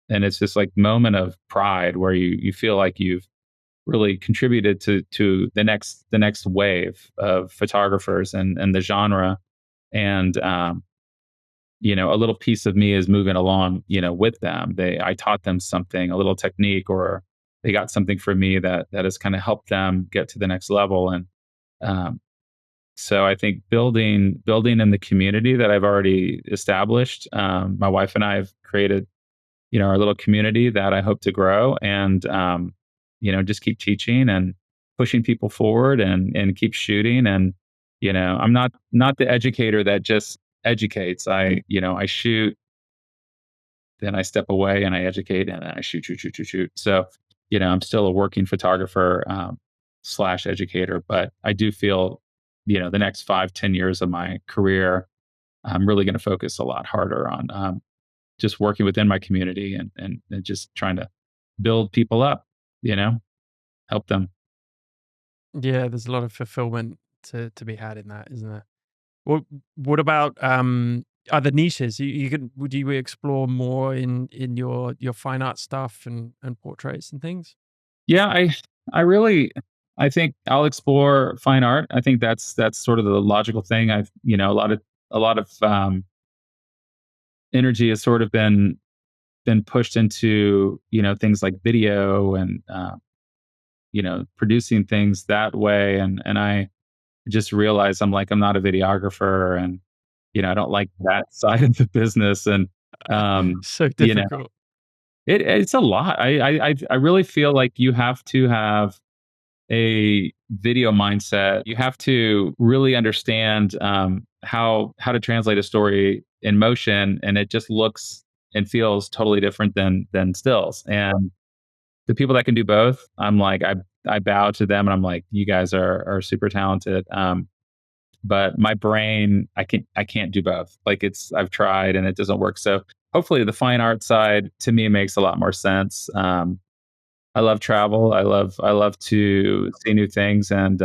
Speaker 2: it's this like moment of pride where you feel like you've really contributed to the next wave of photographers and the genre. And a little piece of me is moving along, with them. I taught them something, a little technique, or they got something from me that has kind of helped them get to the next level. And um, so I think building in the community that I've already established. My wife and I have created, our little community that I hope to grow, and just keep teaching and pushing people forward, and keep shooting. And I'm not the educator that just educates. I shoot, then I step away and I educate, and then I shoot, shoot, shoot, shoot, shoot. So I'm still a working photographer, slash educator, but I do feel the next 5-10 years of my career, I'm really going to focus a lot harder on, just working within my community, and just trying to build people up, you know, help them.
Speaker 1: Yeah, there's a lot of fulfillment to be had in that, isn't there? What what about other niches? Would you explore more in your fine art stuff and portraits and things?
Speaker 2: Yeah, I really I think I'll explore fine art. I think that's sort of the logical thing. I've a lot of energy has sort of been pushed into things like video, and producing things that way. And I just realized I'm not a videographer, and I don't like that side of the business. And um,
Speaker 1: So
Speaker 2: you know,
Speaker 1: difficult.
Speaker 2: it's a lot. I really feel like you have to have a video mindset. You have to really understand, how to translate a story in motion, and it just looks and feels totally different than stills. And the people that can do both, I'm like, I bow to them, and I'm like, you guys are super talented. But my brain, I can't do both. Like, I've tried and it doesn't work. So hopefully the fine art side to me makes a lot more sense. I love travel. I love to see new things, and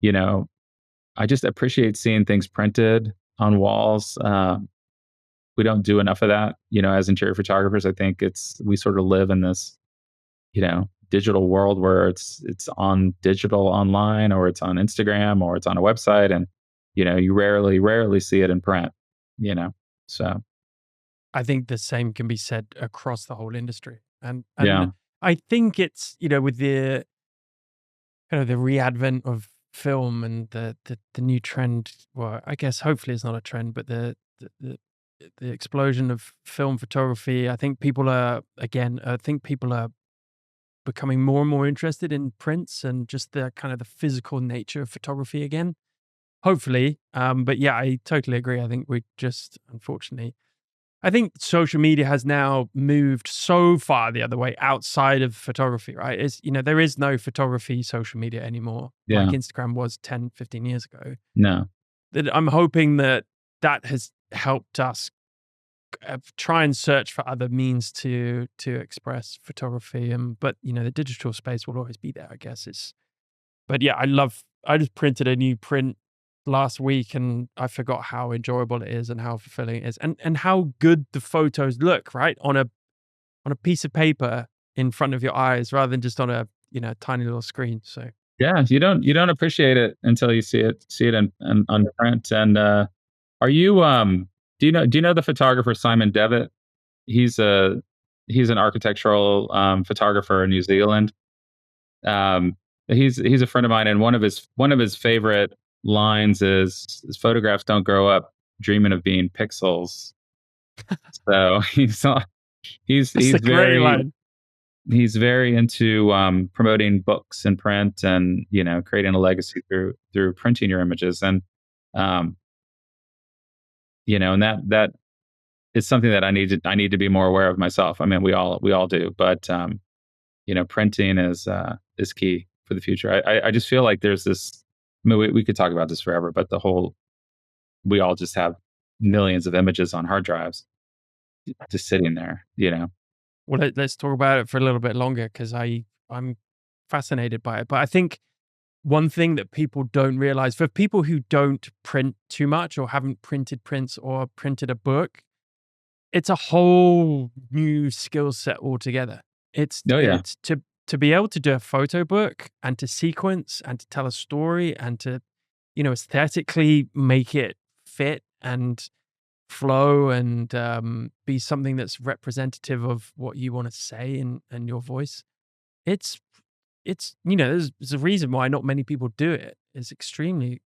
Speaker 2: you know, I just appreciate seeing things printed on walls. We don't do enough of that, as interior photographers. I think we sort of live in this, digital world where it's on digital online, or it's on Instagram, or it's on a website, and you rarely see it in print. You know, so
Speaker 1: I think the same can be said across the whole industry. And
Speaker 2: yeah,
Speaker 1: I think it's, with the kind of the re-advent of film and the new trend, well, I guess hopefully it's not a trend, but the explosion of film photography, I think people are becoming more and more interested in prints and just the kind of the physical nature of photography again. Hopefully. But yeah, I totally agree. I think we just, unfortunately, I think social media has now moved so far the other way outside of photography, right? There is no photography social media anymore, like
Speaker 2: yeah,
Speaker 1: Instagram was 10, 15 years ago.
Speaker 2: no,
Speaker 1: That I'm hoping that has helped us try and search for other means to express photography. But the digital space will always be there, I guess. But yeah, I just printed a new print last week and I forgot how enjoyable it is and how fulfilling it is and how good the photos look, right? On a piece of paper in front of your eyes rather than just on a, tiny little screen. So
Speaker 2: yeah. You don't appreciate it until you see it in on print. And are you do you know the photographer Simon Devitt? He's a he's an architectural photographer in New Zealand. Um, he's a friend of mine, and one of his favorite lines is, "His photographs don't grow up dreaming of being pixels." So he's
Speaker 1: that's a
Speaker 2: he's
Speaker 1: great
Speaker 2: very
Speaker 1: line.
Speaker 2: he's very into promoting books and print, and creating a legacy through printing your images. And um, and that is something that I need to be more aware of myself. I mean, we all do, but printing is key for the future. I just feel like there's this. I mean, we could talk about this forever, but we all just have millions of images on hard drives just sitting there.
Speaker 1: Well, let's talk about it for a little bit longer because I'm fascinated by it. But I think one thing that people don't realize for people who don't print too much or haven't printed prints or printed a book, it's a whole new skill set altogether. It's
Speaker 2: Oh yeah.
Speaker 1: it's to be able to do a photo book and to sequence and to tell a story and to, aesthetically make it fit and flow and be something that's representative of what you want to say and your voice. It's there's a reason why not many people do it. It's extremely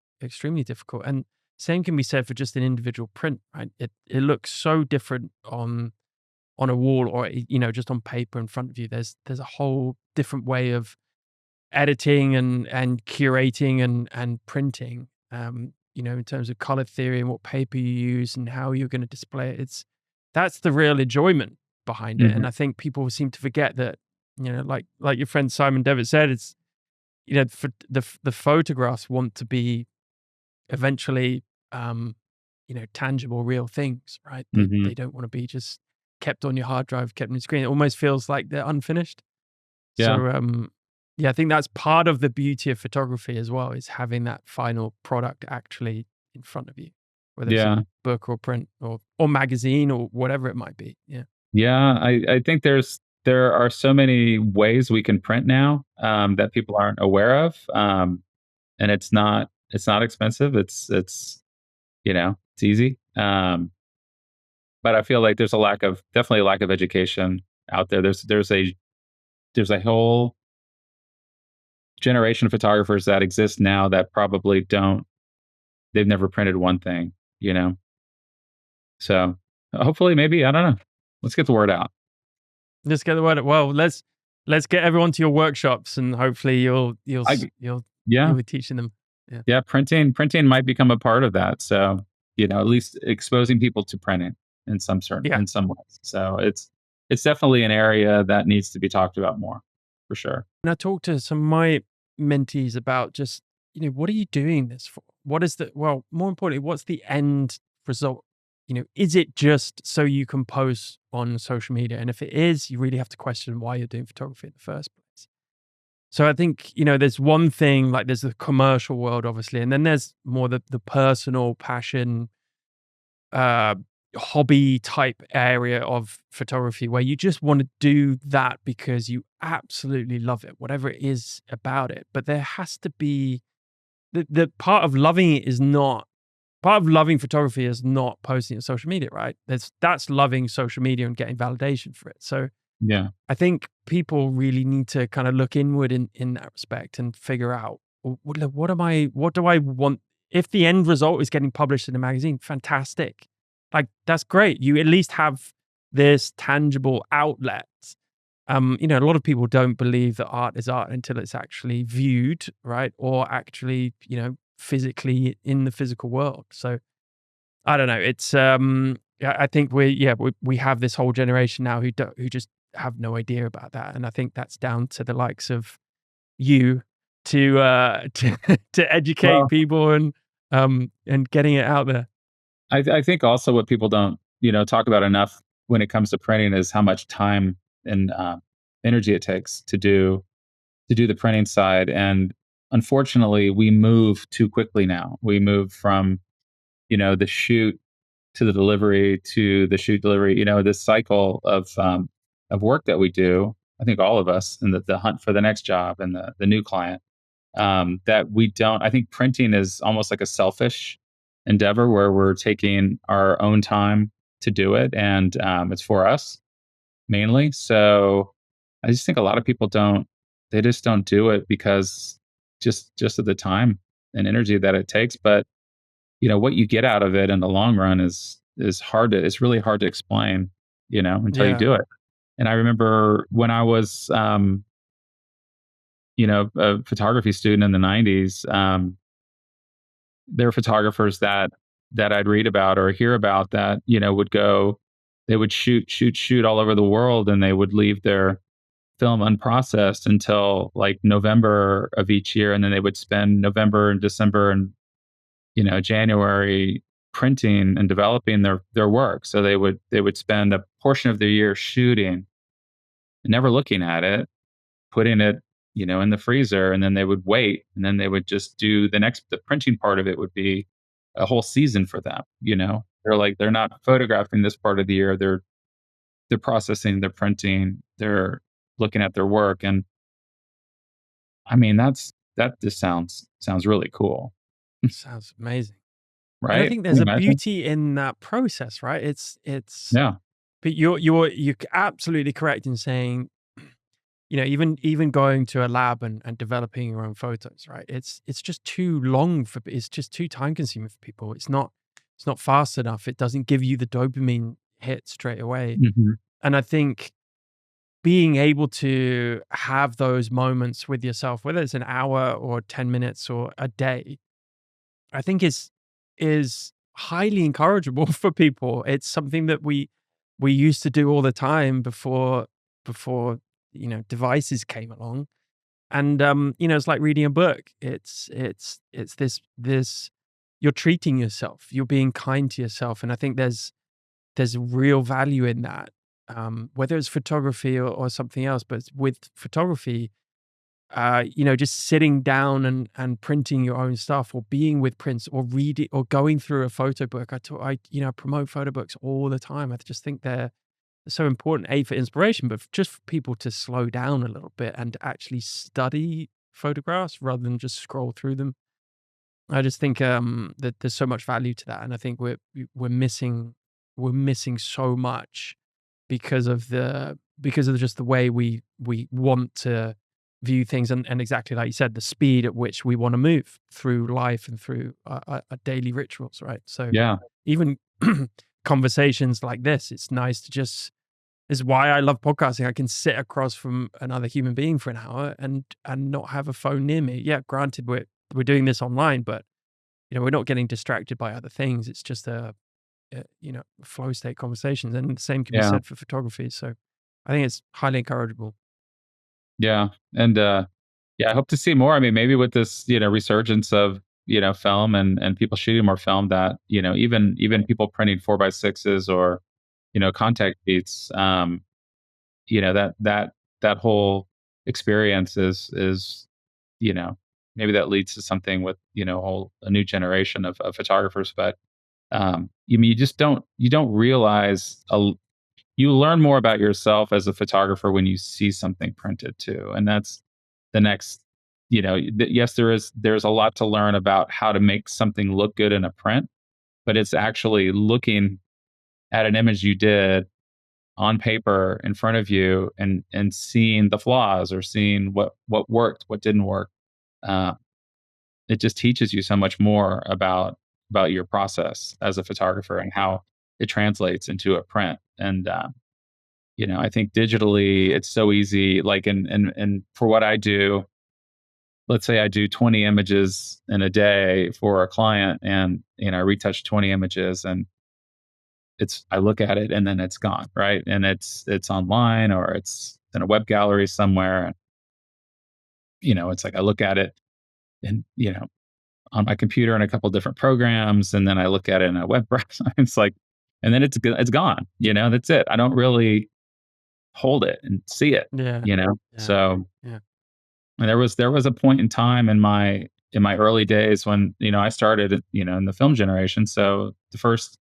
Speaker 1: difficult. And same can be said for just an individual print, right? It looks so different on a wall or just on paper in front of you. There's a whole different way of editing and curating and printing. In terms of color theory and what paper you use and how you're going to display it. That's the real enjoyment behind it. And
Speaker 2: Hmm.
Speaker 1: I think people seem to forget that, like your friend Simon Devitt said, it's for the photographs want to be eventually tangible, real things, right? They
Speaker 2: Hmm.
Speaker 1: don't want to be just kept on your hard drive, kept on your screen. It almost feels like they're unfinished.
Speaker 2: Yeah.
Speaker 1: So yeah, I think that's part of the beauty of photography as well, is having that final product actually in front of you, whether it's a
Speaker 2: Yeah.
Speaker 1: book or print or magazine or whatever it might be. Yeah.
Speaker 2: Yeah. I think there are so many ways we can print now, that people aren't aware of. And it's not expensive. It's easy. But I feel like there's definitely a lack of education out there. There's a whole generation of photographers that exist now that probably don't they've never printed one thing, you know. So hopefully, maybe, I don't know. Let's get the word out.
Speaker 1: Let's get the word. Well, let's get everyone to your workshops, and hopefully
Speaker 2: I
Speaker 1: you'll
Speaker 2: Yeah,
Speaker 1: be teaching them. Yeah.
Speaker 2: yeah. Printing might become a part of that. So at least exposing people to printing
Speaker 1: Yeah.
Speaker 2: in some ways. So it's definitely an area that needs to be talked about more, for sure.
Speaker 1: And I talked to some of my mentees about just, what are you doing this for? What is more importantly, what's the end result? is it just so you can post on social media? And if it is, you really have to question why you're doing photography in the first place. So I think, there's one thing, like there's the commercial world, obviously, and then there's more the personal passion, uh, hobby type area of photography where you just want to do that because you absolutely love it, whatever it is about it. But there has to be the part of loving it is not part of loving photography is not posting on social media, right? That's loving social media and getting validation for it. So
Speaker 2: Yeah.
Speaker 1: I think people really need to kind of look inward in that respect and figure out what do I want? If the end result is getting published in a magazine, fantastic. Like that's great. You at least have this tangible outlet. A lot of people don't believe that art is art until it's actually viewed, right? Or actually, physically in the physical world. So I don't know. It's yeah, I think we have this whole generation now who just have no idea about that, and I think that's down to the likes of you to to educate
Speaker 2: Well,
Speaker 1: people and getting it out there.
Speaker 2: I think also what people don't, talk about enough when it comes to printing is how much time and energy it takes to do the printing side. And unfortunately, we move too quickly now. We move from the shoot to the delivery to the shoot delivery. This cycle of work that we do. I think all of us in the hunt for the next job and the new client, that we don't. I think printing is almost like a selfish endeavor where we're taking our own time to do it, and it's for us mainly. So I just think a lot of people don't. They just don't do it because just of the time and energy that it takes. But what you get out of it in the long run is hard to. It's really hard to explain. Until you
Speaker 1: Yeah,
Speaker 2: do it. And I remember when I was a photography student in the 90s, there were photographers that I'd read about or hear about that, would go, they would shoot all over the world, and they would leave their film unprocessed until like November of each year. And then they would spend November and December and, January printing and developing their work. So they would spend a portion of their year shooting, never looking at it, putting it, in the freezer, and then they would wait, and then they would just do the printing part of it would be a whole season for them. They're not photographing this part of the year. They're processing, they're printing, they're looking at their work. And I mean, that just sounds really cool,
Speaker 1: sounds amazing. And I
Speaker 2: right?
Speaker 1: think
Speaker 2: Can
Speaker 1: there's
Speaker 2: you
Speaker 1: a
Speaker 2: imagine?
Speaker 1: beauty in that process, right? It's
Speaker 2: Yeah.
Speaker 1: but you're absolutely correct in saying, even going to a lab and developing your own photos, right? It's just too long it's just too time consuming for people. It's not fast enough. It doesn't give you the dopamine hit straight away.
Speaker 2: Mhm.
Speaker 1: And I think being able to have those moments with yourself, whether it's an hour or 10 minutes or a day, I think is highly encourageable for people. It's something that we used to do all the time before devices came along. And it's like reading a book. It's this you're treating yourself. You're being kind to yourself, and I think there's real value in that. Whether it's photography or something else, but with photography, just sitting down and printing your own stuff, or being with prints, or reading, or going through a photo book. I promote photo books all the time. I just think they're so important, A, for inspiration, but just for people to slow down a little bit and to actually study photographs rather than just scroll through them. I just think that there's so much value to that, and I think we're missing so much because of just the way we want to view things, and exactly like you said, the speed at which we want to move through life and through our daily rituals, right? So
Speaker 2: Yeah.
Speaker 1: even conversations like this, it's nice to just is why I love podcasting. I can sit across from another human being for an hour and not have a phone near me. Yeah, granted, we're doing this online, but we're not getting distracted by other things. It's just flow state conversations, and the same can be
Speaker 2: Yeah.
Speaker 1: said for photography. So I think it's highly encourageable.
Speaker 2: Yeah. And yeah, I hope to see more. I mean, maybe with this, resurgence of film and people shooting more film, that even people printing 4x6s or contact sheets, that whole experience is you know maybe that leads to something with a new generation of photographers. But you just don't realize you learn more about yourself as a photographer when you see something printed too. And that's the next, yes, there's a lot to learn about how to make something look good in a print, but it's actually looking at an image you did on paper in front of you and seeing the flaws, or seeing what worked, what didn't work. Uh, it just teaches you so much more about your process as a photographer and how it translates into a print. And I think digitally it's so easy. Like, and for what I do, let's say I do 20 images in a day for a client, and I retouch 20 images, and I look at it and then it's gone, right? And it's online, or it's in a web gallery somewhere. And it's like I look at it and on my computer in a couple different programs, and then I look at it in a web browser. It's like, and then it's gone. That's it. I don't really hold it and see it.
Speaker 1: Yeah. Yeah.
Speaker 2: So,
Speaker 1: Yeah.
Speaker 2: and there was a point in time in my early days when I started in the film generation. So the first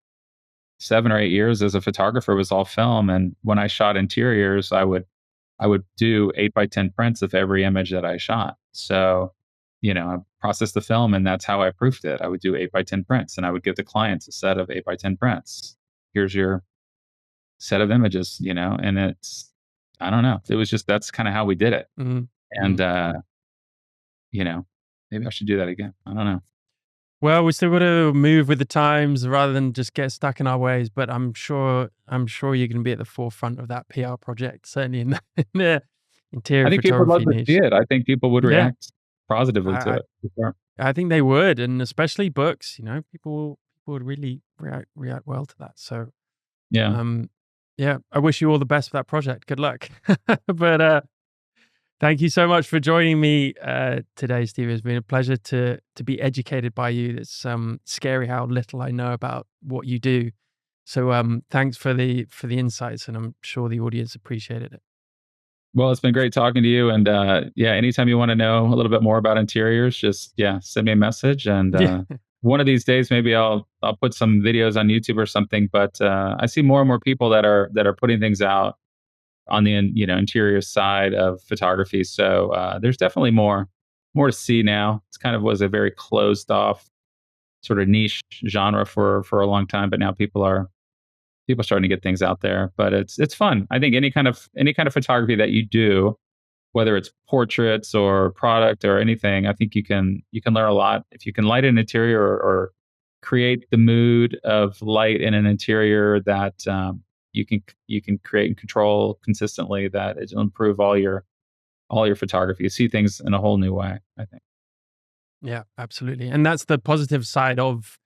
Speaker 2: 7 or 8 years as a photographer was all film, and when I shot interiors, I would do 8x10 prints of every image that I shot. So, I processed the film, and that's how I proofed it. I would do 8x10 prints, and I would give the clients a set of 8x10 prints. Here's your set of images, and I don't know. It was just, that's kind of how we did it.
Speaker 1: Mhm.
Speaker 2: And,
Speaker 1: Mhm.
Speaker 2: maybe I should do that again. I don't know.
Speaker 1: Well, we still got to move with the times rather than just get stuck in our ways. But I'm sure you're going to be at the forefront of that PR project, certainly in the
Speaker 2: I
Speaker 1: interior
Speaker 2: think people would love
Speaker 1: photography
Speaker 2: to see
Speaker 1: niche.
Speaker 2: it. I think people would
Speaker 1: Yeah,
Speaker 2: react positively to
Speaker 1: I,
Speaker 2: it. For sure.
Speaker 1: I think they would, and especially books. People would really react well to that. So,
Speaker 2: Yeah.
Speaker 1: um, yeah, I wish you all the best for that project. Good luck. But thank you so much for joining me today, Steve. It's been a pleasure to be educated by you. It's scary how little I know about what you do. So thanks for the insights, and I'm sure the audience appreciated it.
Speaker 2: Well, it's been great talking to you. And yeah, anytime you want to know a little bit more about interiors, just send me a message. And
Speaker 1: Yeah,
Speaker 2: one of these days, maybe I'll put some videos on YouTube or something. But I see more and more people that are putting things out on the interior side of photography. So there's definitely more to see now. It's kind of was a very closed off sort of niche genre for a long time, but now people starting to get things out there. But it's fun. I think any kind of photography that you do, whether it's portraits or product or anything, I think you can learn a lot if you can light an interior, or create the mood of light in an interior that you can create and control consistently. That it'll improve all your photography. You see things in a whole new way, I think.
Speaker 1: yeah, absolutely. And that's the positive side of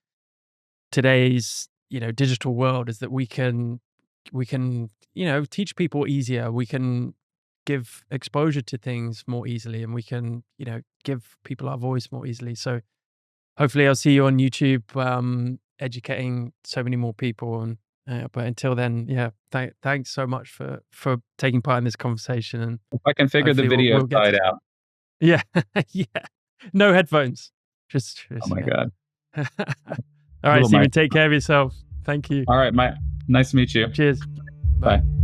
Speaker 1: today's digital world, is that we can teach people easier. We can give exposure to things more easily, and we can give people our voice more easily. So hopefully I'll see you on YouTube, educating so many more people. And but until then, yeah, thanks so much for taking part in this conversation. And
Speaker 2: If I can figure the
Speaker 1: hopefully we'll,
Speaker 2: video
Speaker 1: we'll get
Speaker 2: side
Speaker 1: to,
Speaker 2: out.
Speaker 1: yeah. Yeah, no headphones,
Speaker 2: Oh
Speaker 1: just
Speaker 2: my
Speaker 1: yeah.
Speaker 2: God.
Speaker 1: All right,
Speaker 2: Little mic.
Speaker 1: Stephen, take care of yourself. Thank you.
Speaker 2: All right, nice to meet you.
Speaker 1: Cheers. Bye.
Speaker 2: Bye.